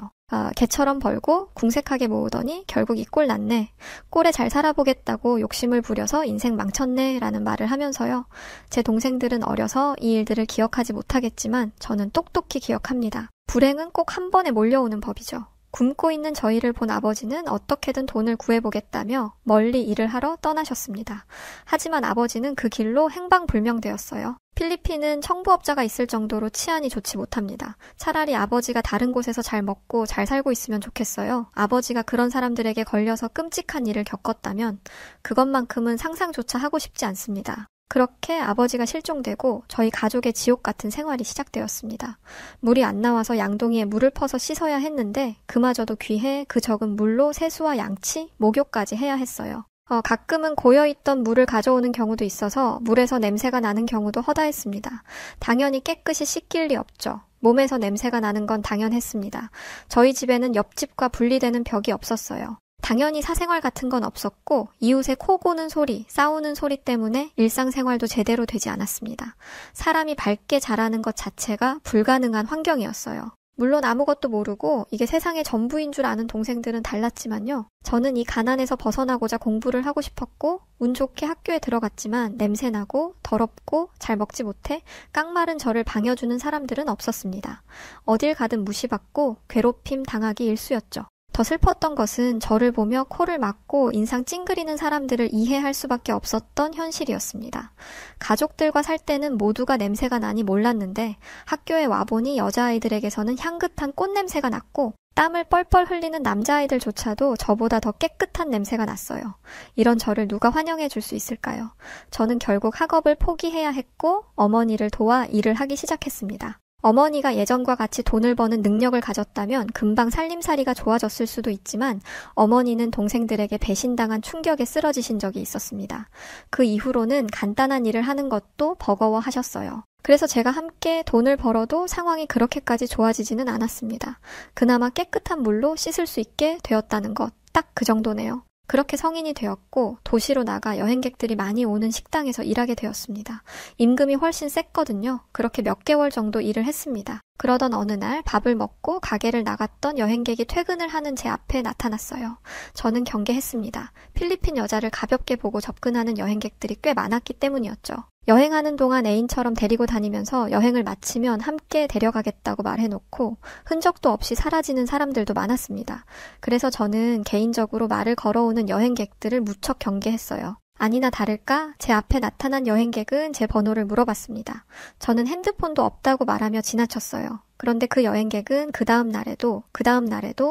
[SPEAKER 1] 개처럼 벌고 궁색하게 모으더니 결국 이 꼴 났네. 꼴에 잘 살아보겠다고 욕심을 부려서 인생 망쳤네 라는 말을 하면서요. 제 동생들은 어려서 이 일들을 기억하지 못하겠지만 저는 똑똑히 기억합니다. 불행은 꼭 한 번에 몰려오는 법이죠. 굶고 있는 저희를 본 아버지는 어떻게든 돈을 구해보겠다며 멀리 일을 하러 떠나셨습니다. 하지만 아버지는 그 길로 행방불명되었어요. 필리핀은 청부업자가 있을 정도로 치안이 좋지 못합니다. 차라리 아버지가 다른 곳에서 잘 먹고 잘 살고 있으면 좋겠어요. 아버지가 그런 사람들에게 걸려서 끔찍한 일을 겪었다면 그것만큼은 상상조차 하고 싶지 않습니다. 그렇게 아버지가 실종되고 저희 가족의 지옥 같은 생활이 시작되었습니다. 물이 안 나와서 양동이에 물을 퍼서 씻어야 했는데 그마저도 귀해 그 적은 물로 세수와 양치, 목욕까지 해야 했어요. 가끔은 고여있던 물을 가져오는 경우도 있어서 물에서 냄새가 나는 경우도 허다했습니다. 당연히 깨끗이 씻길 리 없죠. 몸에서 냄새가 나는 건 당연했습니다. 저희 집에는 옆집과 분리되는 벽이 없었어요. 당연히 사생활 같은 건 없었고 이웃의 코 고는 소리, 싸우는 소리 때문에 일상생활도 제대로 되지 않았습니다. 사람이 밝게 자라는 것 자체가 불가능한 환경이었어요. 물론 아무것도 모르고 이게 세상의 전부인 줄 아는 동생들은 달랐지만요. 저는 이 가난에서 벗어나고자 공부를 하고 싶었고 운 좋게 학교에 들어갔지만 냄새나고 더럽고 잘 먹지 못해 깡마른 저를 방여주는 사람들은 없었습니다. 어딜 가든 무시받고 괴롭힘 당하기 일쑤였죠. 더 슬펐던 것은 저를 보며 코를 막고 인상 찡그리는 사람들을 이해할 수밖에 없었던 현실이었습니다. 가족들과 살 때는 모두가 냄새가 나니 몰랐는데 학교에 와보니 여자아이들에게서는 향긋한 꽃냄새가 났고 땀을 뻘뻘 흘리는 남자아이들조차도 저보다 더 깨끗한 냄새가 났어요. 이런 저를 누가 환영해 줄 수 있을까요? 저는 결국 학업을 포기해야 했고 어머니를 도와 일을 하기 시작했습니다. 어머니가 예전과 같이 돈을 버는 능력을 가졌다면 금방 살림살이가 좋아졌을 수도 있지만 어머니는 동생들에게 배신당한 충격에 쓰러지신 적이 있었습니다. 그 이후로는 간단한 일을 하는 것도 버거워하셨어요. 그래서 제가 함께 돈을 벌어도 상황이 그렇게까지 좋아지지는 않았습니다. 그나마 깨끗한 물로 씻을 수 있게 되었다는 것, 딱 그 정도네요. 그렇게 성인이 되었고 도시로 나가 여행객들이 많이 오는 식당에서 일하게 되었습니다. 임금이 훨씬 셌거든요. 그렇게 몇 개월 정도 일을 했습니다. 그러던 어느 날 밥을 먹고 가게를 나갔던 여행객이 퇴근을 하는 제 앞에 나타났어요. 저는 경계했습니다. 필리핀 여자를 가볍게 보고 접근하는 여행객들이 꽤 많았기 때문이었죠. 여행하는 동안 애인처럼 데리고 다니면서 여행을 마치면 함께 데려가겠다고 말해놓고 흔적도 없이 사라지는 사람들도 많았습니다. 그래서 저는 개인적으로 말을 걸어오는 여행객들을 무척 경계했어요. 아니나 다를까 제 앞에 나타난 여행객은 제 번호를 물어봤습니다. 저는 핸드폰도 없다고 말하며 지나쳤어요. 그런데 그 여행객은 그 다음 날에도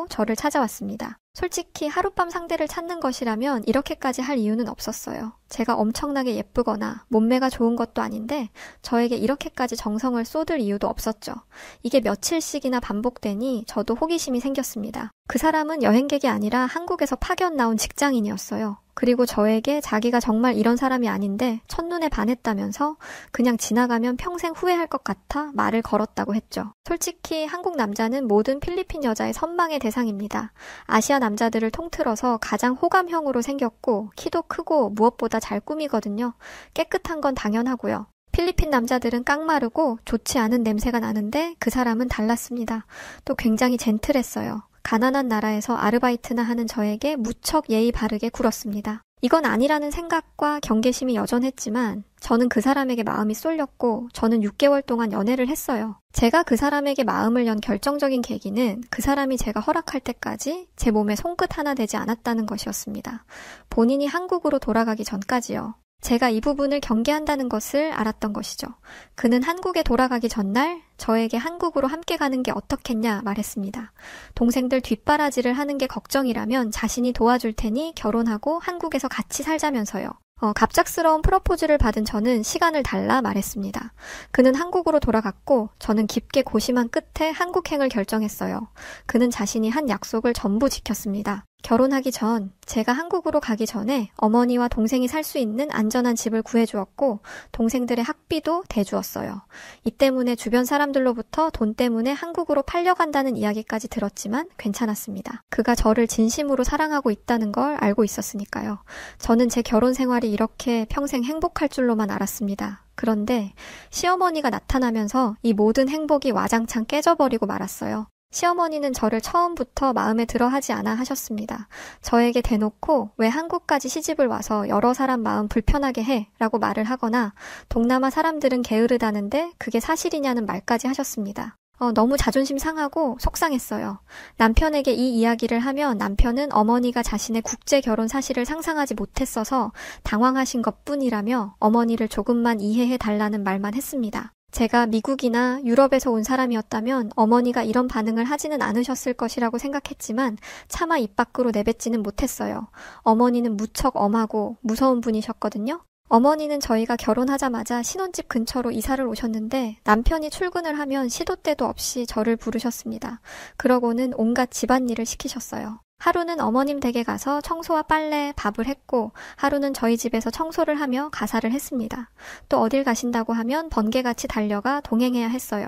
[SPEAKER 1] 저를 찾아왔습니다. 솔직히 하룻밤 상대를 찾는 것이라면 이렇게까지 할 이유는 없었어요. 제가 엄청나게 예쁘거나 몸매가 좋은 것도 아닌데 저에게 이렇게까지 정성을 쏟을 이유도 없었죠. 이게 며칠씩이나 반복되니 저도 호기심이 생겼습니다. 그 사람은 여행객이 아니라 한국에서 파견 나온 직장인이었어요. 그리고 저에게 자기가 정말 이런 사람이 아닌데 첫눈에 반했다면서 그냥 지나가면 평생 후회할 것 같아 말을 걸었다고 했죠. 솔직히 한국 남자는 모든 필리핀 여자의 선망의 대상입니다. 아시아 남자들을 통틀어서 가장 호감형으로 생겼고 키도 크고 무엇보다 잘 꾸미거든요. 깨끗한 건 당연하고요. 필리핀 남자들은 깡마르고 좋지 않은 냄새가 나는데 그 사람은 달랐습니다. 또 굉장히 젠틀했어요. 가난한 나라에서 아르바이트나 하는 저에게 무척 예의 바르게 굴었습니다. 이건 아니라는 생각과 경계심이 여전했지만 저는 그 사람에게 마음이 쏠렸고 저는 6개월 동안 연애를 했어요. 제가 그 사람에게 마음을 연 결정적인 계기는 그 사람이 제가 허락할 때까지 제 몸에 손끝 하나 대지 않았다는 것이었습니다. 본인이 한국으로 돌아가기 전까지요. 제가 이 부분을 경계한다는 것을 알았던 것이죠. 그는 한국에 돌아가기 전날 저에게 한국으로 함께 가는 게 어떻겠냐 말했습니다. 동생들 뒷바라지를 하는 게 걱정이라면 자신이 도와줄 테니 결혼하고 한국에서 같이 살자면서요. 갑작스러운 프로포즈를 받은 저는 시간을 달라 말했습니다. 그는 한국으로 돌아갔고 저는 깊게 고심한 끝에 한국행을 결정했어요. 그는 자신이 한 약속을 전부 지켰습니다. 결혼하기 전, 제가 한국으로 가기 전에 어머니와 동생이 살 수 있는 안전한 집을 구해주었고 동생들의 학비도 대주었어요. 이 때문에 주변 사람들로부터 돈 때문에 한국으로 팔려간다는 이야기까지 들었지만 괜찮았습니다. 그가 저를 진심으로 사랑하고 있다는 걸 알고 있었으니까요. 저는 제 결혼 생활이 이렇게 평생 행복할 줄로만 알았습니다. 그런데 시어머니가 나타나면서 이 모든 행복이 와장창 깨져버리고 말았어요. 시어머니는 저를 처음부터 마음에 들어 하지 않아 하셨습니다. 저에게 대놓고 왜 한국까지 시집을 와서 여러 사람 마음 불편하게 해? 라고 말을 하거나 동남아 사람들은 게으르다는데 그게 사실이냐는 말까지 하셨습니다. 너무 자존심 상하고 속상했어요. 남편에게 이 이야기를 하면 남편은 어머니가 자신의 국제 결혼 사실을 상상하지 못했어서 당황하신 것뿐이라며 어머니를 조금만 이해해 달라는 말만 했습니다. 제가 미국이나 유럽에서 온 사람이었다면 어머니가 이런 반응을 하지는 않으셨을 것이라고 생각했지만 차마 입 밖으로 내뱉지는 못했어요. 어머니는 무척 엄하고 무서운 분이셨거든요. 어머니는 저희가 결혼하자마자 신혼집 근처로 이사를 오셨는데 남편이 출근을 하면 시도 때도 없이 저를 부르셨습니다. 그러고는 온갖 집안일을 시키셨어요. 하루는 어머님 댁에 가서 청소와 빨래, 밥을 했고 하루는 저희 집에서 청소를 하며 가사를 했습니다. 또 어딜 가신다고 하면 번개같이 달려가 동행해야 했어요.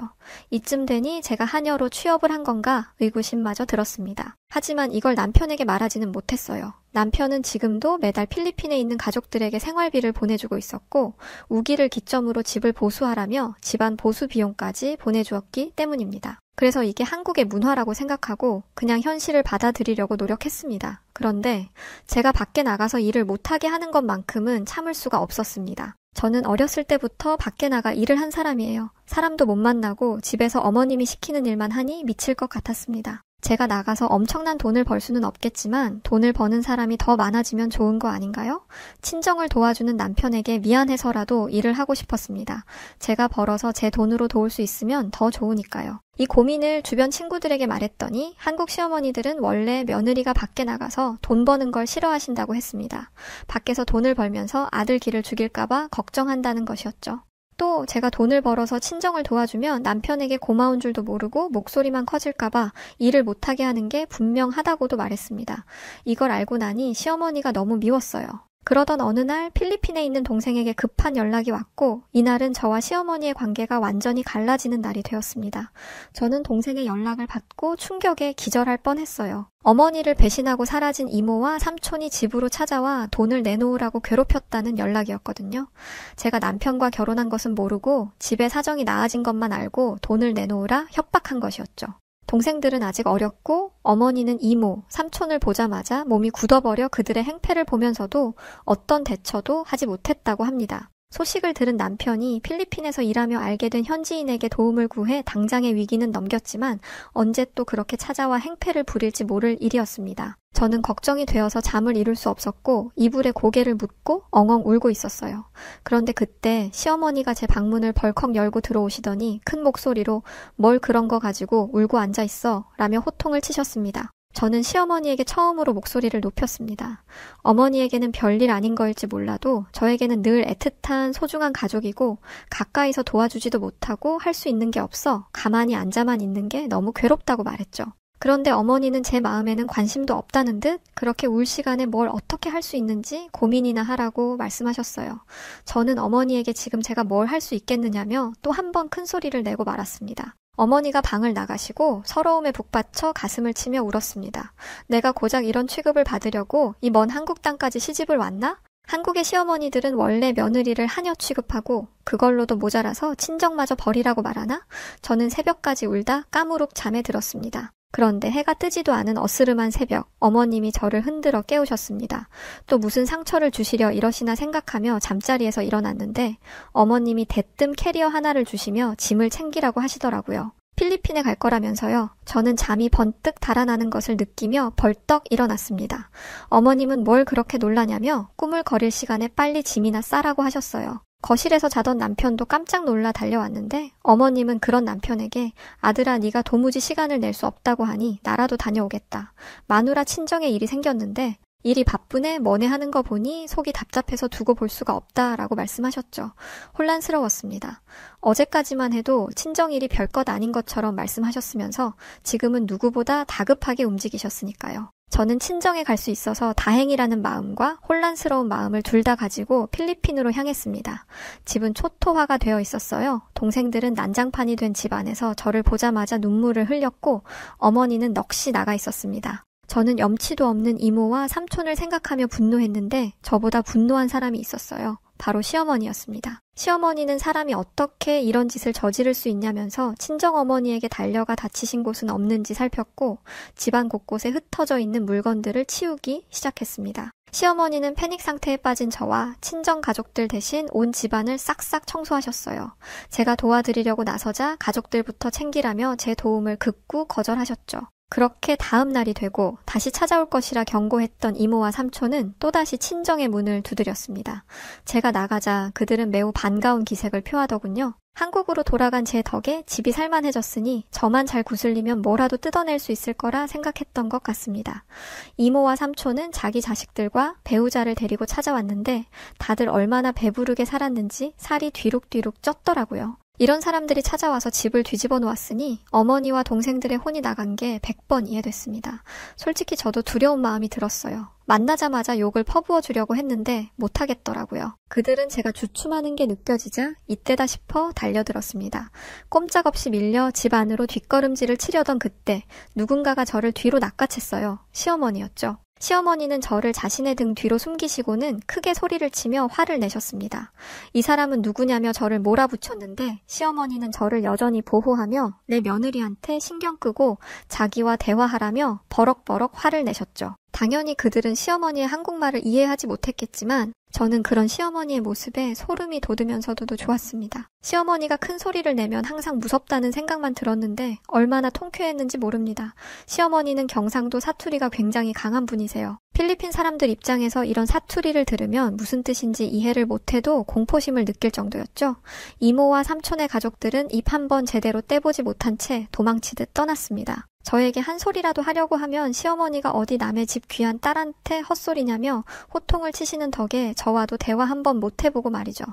[SPEAKER 1] 이쯤 되니 제가 하녀로 취업을 한 건가 의구심마저 들었습니다. 하지만 이걸 남편에게 말하지는 못했어요. 남편은 지금도 매달 필리핀에 있는 가족들에게 생활비를 보내주고 있었고 우기를 기점으로 집을 보수하라며 집안 보수 비용까지 보내주었기 때문입니다. 그래서 이게 한국의 문화라고 생각하고 그냥 현실을 받아들이려고 노력했습니다. 그런데 제가 밖에 나가서 일을 못하게 하는 것만큼은 참을 수가 없었습니다. 저는 어렸을 때부터 밖에 나가 일을 한 사람이에요. 사람도 못 만나고 집에서 어머님이 시키는 일만 하니 미칠 것 같았습니다. 제가 나가서 엄청난 돈을 벌 수는 없겠지만 돈을 버는 사람이 더 많아지면 좋은 거 아닌가요? 친정을 도와주는 남편에게 미안해서라도 일을 하고 싶었습니다. 제가 벌어서 제 돈으로 도울 수 있으면 더 좋으니까요. 이 고민을 주변 친구들에게 말했더니 한국 시어머니들은 원래 며느리가 밖에 나가서 돈 버는 걸 싫어하신다고 했습니다. 밖에서 돈을 벌면서 아들 길을 죽일까봐 걱정한다는 것이었죠. 또 제가 돈을 벌어서 친정을 도와주면 남편에게 고마운 줄도 모르고 목소리만 커질까봐 일을 못하게 하는 게 분명하다고도 말했습니다. 이걸 알고 나니 시어머니가 너무 미웠어요. 그러던 어느 날 필리핀에 있는 동생에게 급한 연락이 왔고 이날은 저와 시어머니의 관계가 완전히 갈라지는 날이 되었습니다. 저는 동생의 연락을 받고 충격에 기절할 뻔했어요. 어머니를 배신하고 사라진 이모와 삼촌이 집으로 찾아와 돈을 내놓으라고 괴롭혔다는 연락이었거든요. 제가 남편과 결혼한 것은 모르고 집에 사정이 나아진 것만 알고 돈을 내놓으라 협박한 것이었죠. 동생들은 아직 어렸고 어머니는 이모, 삼촌을 보자마자 몸이 굳어버려 그들의 행패를 보면서도 어떤 대처도 하지 못했다고 합니다. 소식을 들은 남편이 필리핀에서 일하며 알게 된 현지인에게 도움을 구해 당장의 위기는 넘겼지만 언제 또 그렇게 찾아와 행패를 부릴지 모를 일이었습니다. 저는 걱정이 되어서 잠을 이룰 수 없었고 이불에 고개를 묻고 엉엉 울고 있었어요. 그런데 그때 시어머니가 제 방문을 벌컥 열고 들어오시더니 큰 목소리로 뭘 그런 거 가지고 울고 앉아있어 라며 호통을 치셨습니다. 저는 시어머니에게 처음으로 목소리를 높였습니다. 어머니에게는 별일 아닌 거일지 몰라도 저에게는 늘 애틋한 소중한 가족이고 가까이서 도와주지도 못하고 할 수 있는 게 없어 가만히 앉아만 있는 게 너무 괴롭다고 말했죠. 그런데 어머니는 제 마음에는 관심도 없다는 듯 그렇게 울 시간에 뭘 어떻게 할 수 있는지 고민이나 하라고 말씀하셨어요. 저는 어머니에게 지금 제가 뭘 할 수 있겠느냐며 또 한 번 큰 소리를 내고 말았습니다. 어머니가 방을 나가시고 서러움에 북받쳐 가슴을 치며 울었습니다. 내가 고작 이런 취급을 받으려고 이 먼 한국 땅까지 시집을 왔나? 한국의 시어머니들은 원래 며느리를 하녀 취급하고 그걸로도 모자라서 친정마저 버리라고 말하나? 저는 새벽까지 울다 까무룩 잠에 들었습니다. 그런데 해가 뜨지도 않은 어스름한 새벽, 어머님이 저를 흔들어 깨우셨습니다. 또 무슨 상처를 주시려 이러시나 생각하며 잠자리에서 일어났는데 어머님이 대뜸 캐리어 하나를 주시며 짐을 챙기라고 하시더라고요. 필리핀에 갈 거라면서요. 저는 잠이 번뜩 달아나는 것을 느끼며 벌떡 일어났습니다. 어머님은 뭘 그렇게 놀라냐며 꾸물거릴 시간에 빨리 짐이나 싸라고 하셨어요. 거실에서 자던 남편도 깜짝 놀라 달려왔는데 어머님은 그런 남편에게 아들아 네가 도무지 시간을 낼 수 없다고 하니 나라도 다녀오겠다. 마누라 친정에 일이 생겼는데 일이 바쁘네 뭐네 하는 거 보니 속이 답답해서 두고 볼 수가 없다라고 말씀하셨죠. 혼란스러웠습니다. 어제까지만 해도 친정일이 별것 아닌 것처럼 말씀하셨으면서 지금은 누구보다 다급하게 움직이셨으니까요. 저는 친정에 갈 수 있어서 다행이라는 마음과 혼란스러운 마음을 둘 다 가지고 필리핀으로 향했습니다. 집은 초토화가 되어 있었어요. 동생들은 난장판이 된 집 안에서 저를 보자마자 눈물을 흘렸고 어머니는 넋이 나가 있었습니다. 저는 염치도 없는 이모와 삼촌을 생각하며 분노했는데 저보다 분노한 사람이 있었어요. 바로 시어머니였습니다. 시어머니는 사람이 어떻게 이런 짓을 저지를 수 있냐면서 친정어머니에게 달려가 다치신 곳은 없는지 살폈고 집안 곳곳에 흩어져 있는 물건들을 치우기 시작했습니다. 시어머니는 패닉 상태에 빠진 저와 친정 가족들 대신 온 집안을 싹싹 청소하셨어요. 제가 도와드리려고 나서자 가족들부터 챙기라며 제 도움을 극구 거절하셨죠. 그렇게 다음 날이 되고 다시 찾아올 것이라 경고했던 이모와 삼촌은 또다시 친정의 문을 두드렸습니다. 제가 나가자 그들은 매우 반가운 기색을 표하더군요. 한국으로 돌아간 제 덕에 집이 살만해졌으니 저만 잘 구슬리면 뭐라도 뜯어낼 수 있을 거라 생각했던 것 같습니다. 이모와 삼촌은 자기 자식들과 배우자를 데리고 찾아왔는데 다들 얼마나 배부르게 살았는지 살이 뒤룩뒤룩 쪘더라고요. 이런 사람들이 찾아와서 집을 뒤집어 놓았으니 어머니와 동생들의 혼이 나간 게 100번 이해됐습니다. 솔직히 저도 두려운 마음이 들었어요. 만나자마자 욕을 퍼부어 주려고 했는데 못하겠더라고요. 그들은 제가 주춤하는 게 느껴지자 이때다 싶어 달려들었습니다. 꼼짝없이 밀려 집 안으로 뒷걸음질을 치려던 그때 누군가가 저를 뒤로 낚아챘어요. 시어머니였죠. 시어머니는 저를 자신의 등 뒤로 숨기시고는 크게 소리를 치며 화를 내셨습니다. 이 사람은 누구냐며 저를 몰아붙였는데 시어머니는 저를 여전히 보호하며 내 며느리한테 신경 끄고 자기와 대화하라며 버럭버럭 화를 내셨죠. 당연히 그들은 시어머니의 한국말을 이해하지 못했겠지만 저는 그런 시어머니의 모습에 소름이 돋으면서도 좋았습니다. 시어머니가 큰 소리를 내면 항상 무섭다는 생각만 들었는데 얼마나 통쾌했는지 모릅니다. 시어머니는 경상도 사투리가 굉장히 강한 분이세요. 필리핀 사람들 입장에서 이런 사투리를 들으면 무슨 뜻인지 이해를 못해도 공포심을 느낄 정도였죠. 이모와 삼촌의 가족들은 입 한 번 제대로 떼보지 못한 채 도망치듯 떠났습니다. 저에게 한 소리라도 하려고 하면 시어머니가 어디 남의 집 귀한 딸한테 헛소리냐며 호통을 치시는 덕에 저와도 대화 한 번 못 해보고 말이죠.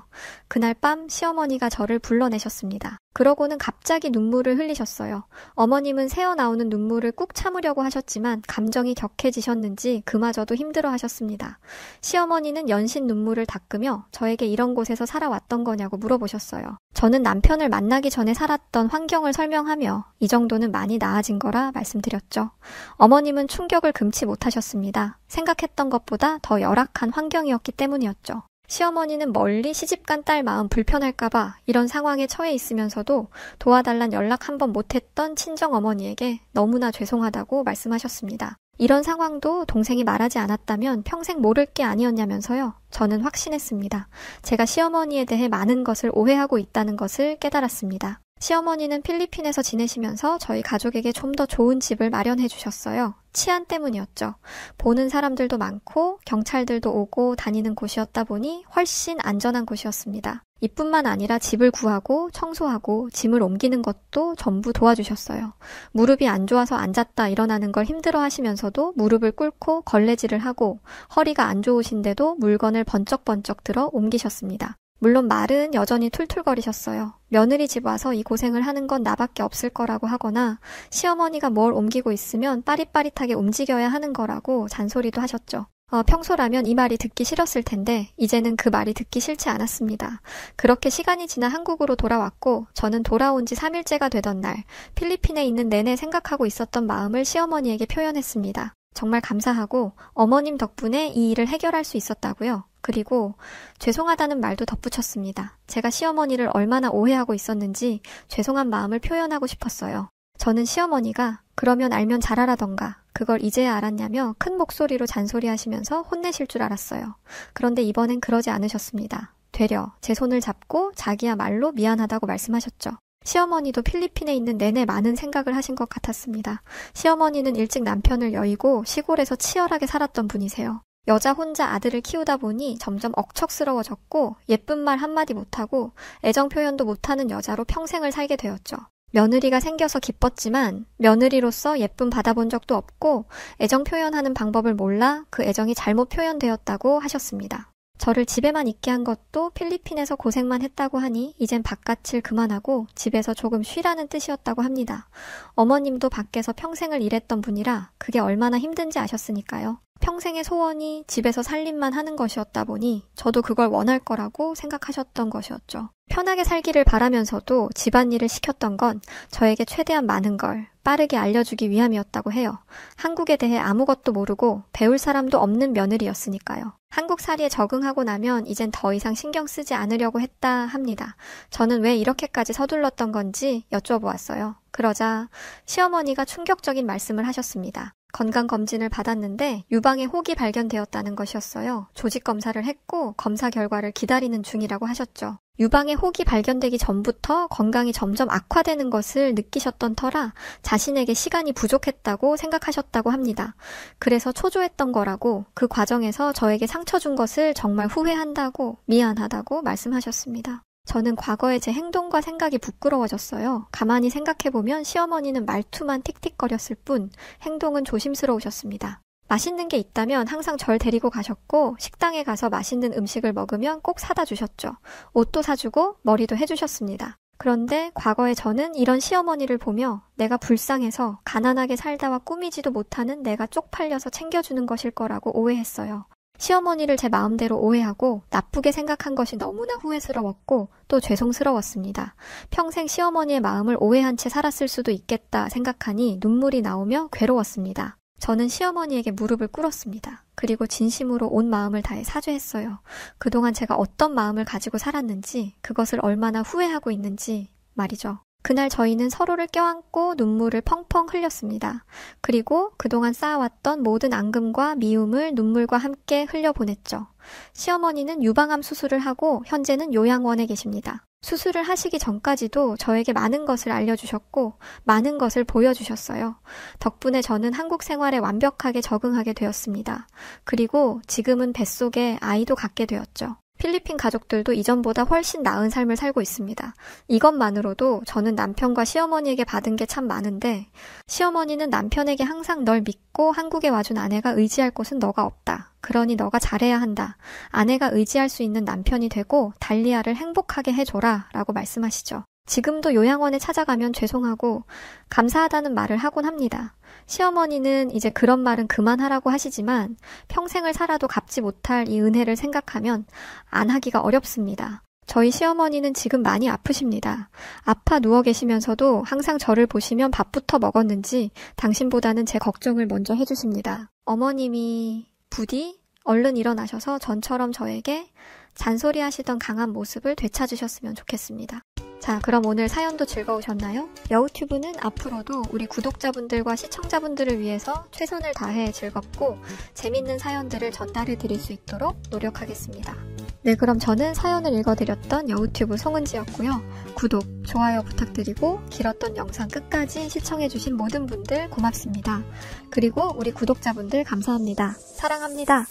[SPEAKER 1] 그날 밤 시어머니가 저를 불러내셨습니다. 그러고는 갑자기 눈물을 흘리셨어요. 어머님은 새어나오는 눈물을 꾹 참으려고 하셨지만 감정이 격해지셨는지 그마저도 힘들어 하셨습니다. 시어머니는 연신 눈물을 닦으며 저에게 이런 곳에서 살아왔던 거냐고 물어보셨어요. 저는 남편을 만나기 전에 살았던 환경을 설명하며 이 정도는 많이 나아진 거라 말씀드렸죠. 어머님은 충격을 금치 못하셨습니다. 생각했던 것보다 더 열악한 환경이었기 때문이었죠. 시어머니는 멀리 시집간 딸 마음 불편할까봐 이런 상황에 처해 있으면서도 도와달란 연락 한 번 못했던 친정어머니에게 너무나 죄송하다고 말씀하셨습니다. 이런 상황도 동생이 말하지 않았다면 평생 모를 게 아니었냐면서요. 저는 확신했습니다. 제가 시어머니에 대해 많은 것을 오해하고 있다는 것을 깨달았습니다. 시어머니는 필리핀에서 지내시면서 저희 가족에게 좀 더 좋은 집을 마련해 주셨어요. 치안 때문이었죠. 보는 사람들도 많고 경찰들도 오고 다니는 곳이었다 보니 훨씬 안전한 곳이었습니다. 이뿐만 아니라 집을 구하고 청소하고 짐을 옮기는 것도 전부 도와주셨어요. 무릎이 안 좋아서 앉았다 일어나는 걸 힘들어 하시면서도 무릎을 꿇고 걸레질을 하고 허리가 안 좋으신데도 물건을 번쩍번쩍 들어 옮기셨습니다. 물론 말은 여전히 툴툴거리셨어요. 며느리 집 와서 이 고생을 하는 건 나밖에 없을 거라고 하거나 시어머니가 뭘 옮기고 있으면 빠릿빠릿하게 움직여야 하는 거라고 잔소리도 하셨죠. 평소라면 이 말이 듣기 싫었을 텐데 이제는 그 말이 듣기 싫지 않았습니다. 그렇게 시간이 지나 한국으로 돌아왔고 저는 돌아온 지 3일째가 되던 날 필리핀에 있는 내내 생각하고 있었던 마음을 시어머니에게 표현했습니다. 정말 감사하고 어머님 덕분에 이 일을 해결할 수 있었다고요. 그리고 죄송하다는 말도 덧붙였습니다. 제가 시어머니를 얼마나 오해하고 있었는지 죄송한 마음을 표현하고 싶었어요. 저는 시어머니가 그러면 알면 잘하라던가 그걸 이제야 알았냐며 큰 목소리로 잔소리하시면서 혼내실 줄 알았어요. 그런데 이번엔 그러지 않으셨습니다. 되려 제 손을 잡고 자기야말로 미안하다고 말씀하셨죠. 시어머니도 필리핀에 있는 내내 많은 생각을 하신 것 같았습니다. 시어머니는 일찍 남편을 여의고 시골에서 치열하게 살았던 분이세요. 여자 혼자 아들을 키우다 보니 점점 억척스러워졌고 예쁜 말 한마디 못하고 애정 표현도 못하는 여자로 평생을 살게 되었죠. 며느리가 생겨서 기뻤지만 며느리로서 예쁨 받아본 적도 없고 애정 표현하는 방법을 몰라 그 애정이 잘못 표현되었다고 하셨습니다. 저를 집에만 있게 한 것도 필리핀에서 고생만 했다고 하니 이젠 바깥일 그만하고 집에서 조금 쉬라는 뜻이었다고 합니다. 어머님도 밖에서 평생을 일했던 분이라 그게 얼마나 힘든지 아셨으니까요. 평생의 소원이 집에서 살림만 하는 것이었다 보니 저도 그걸 원할 거라고 생각하셨던 것이었죠. 편하게 살기를 바라면서도 집안일을 시켰던 건 저에게 최대한 많은 걸 빠르게 알려주기 위함이었다고 해요. 한국에 대해 아무것도 모르고 배울 사람도 없는 며느리였으니까요. 한국살이에 적응하고 나면 이젠 더 이상 신경 쓰지 않으려고 했다 합니다. 저는 왜 이렇게까지 서둘렀던 건지 여쭤보았어요. 그러자 시어머니가 충격적인 말씀을 하셨습니다. 건강검진을 받았는데 유방에 혹이 발견되었다는 것이었어요. 조직검사를 했고 검사 결과를 기다리는 중이라고 하셨죠. 유방에 혹이 발견되기 전부터 건강이 점점 악화되는 것을 느끼셨던 터라 자신에게 시간이 부족했다고 생각하셨다고 합니다. 그래서 초조했던 거라고, 그 과정에서 저에게 상처 준 것을 정말 후회한다고, 미안하다고 말씀하셨습니다. 저는 과거에 제 행동과 생각이 부끄러워졌어요. 가만히 생각해보면 시어머니는 말투만 틱틱거렸을 뿐 행동은 조심스러우셨습니다. 맛있는 게 있다면 항상 절 데리고 가셨고 식당에 가서 맛있는 음식을 먹으면 꼭 사다 주셨죠. 옷도 사주고 머리도 해주셨습니다. 그런데 과거에 저는 이런 시어머니를 보며 내가 불쌍해서 가난하게 살다와 꾸미지도 못하는 내가 쪽팔려서 챙겨주는 것일 거라고 오해했어요. 시어머니를 제 마음대로 오해하고 나쁘게 생각한 것이 너무나 후회스러웠고 또 죄송스러웠습니다. 평생 시어머니의 마음을 오해한 채 살았을 수도 있겠다 생각하니 눈물이 나오며 괴로웠습니다. 저는 시어머니에게 무릎을 꿇었습니다. 그리고 진심으로 온 마음을 다해 사죄했어요. 그동안 제가 어떤 마음을 가지고 살았는지, 그것을 얼마나 후회하고 있는지 말이죠. 그날 저희는 서로를 껴안고 눈물을 펑펑 흘렸습니다. 그리고 그동안 쌓아왔던 모든 앙금과 미움을 눈물과 함께 흘려보냈죠. 시어머니는 유방암 수술을 하고 현재는 요양원에 계십니다. 수술을 하시기 전까지도 저에게 많은 것을 알려주셨고 많은 것을 보여주셨어요. 덕분에 저는 한국 생활에 완벽하게 적응하게 되었습니다. 그리고 지금은 뱃속에 아이도 갖게 되었죠. 필리핀 가족들도 이전보다 훨씬 나은 삶을 살고 있습니다. 이것만으로도 저는 남편과 시어머니에게 받은 게 참 많은데, 시어머니는 남편에게 항상 널 믿고 한국에 와준 아내가 의지할 곳은 너가 없다. 그러니 너가 잘해야 한다. 아내가 의지할 수 있는 남편이 되고 달리아를 행복하게 해줘라 라고 말씀하시죠. 지금도 요양원에 찾아가면 죄송하고 감사하다는 말을 하곤 합니다. 시어머니는 이제 그런 말은 그만하라고 하시지만 평생을 살아도 갚지 못할 이 은혜를 생각하면 안 하기가 어렵습니다. 저희 시어머니는 지금 많이 아프십니다. 아파 누워 계시면서도 항상 저를 보시면 밥부터 먹었는지 당신보다는 제 걱정을 먼저 해주십니다. 어머님이 부디 얼른 일어나셔서 전처럼 저에게 잔소리하시던 강한 모습을 되찾으셨으면 좋겠습니다. 자, 그럼 오늘 사연도 즐거우셨나요? 여우튜브는 앞으로도 우리 구독자분들과 시청자분들을 위해서 최선을 다해 즐겁고 재밌는 사연들을 전달해 드릴 수 있도록 노력하겠습니다. 네, 그럼 저는 사연을 읽어드렸던 여우튜브 송은지였고요. 구독, 좋아요 부탁드리고 길었던 영상 끝까지 시청해주신 모든 분들 고맙습니다. 그리고 우리 구독자분들 감사합니다. 사랑합니다.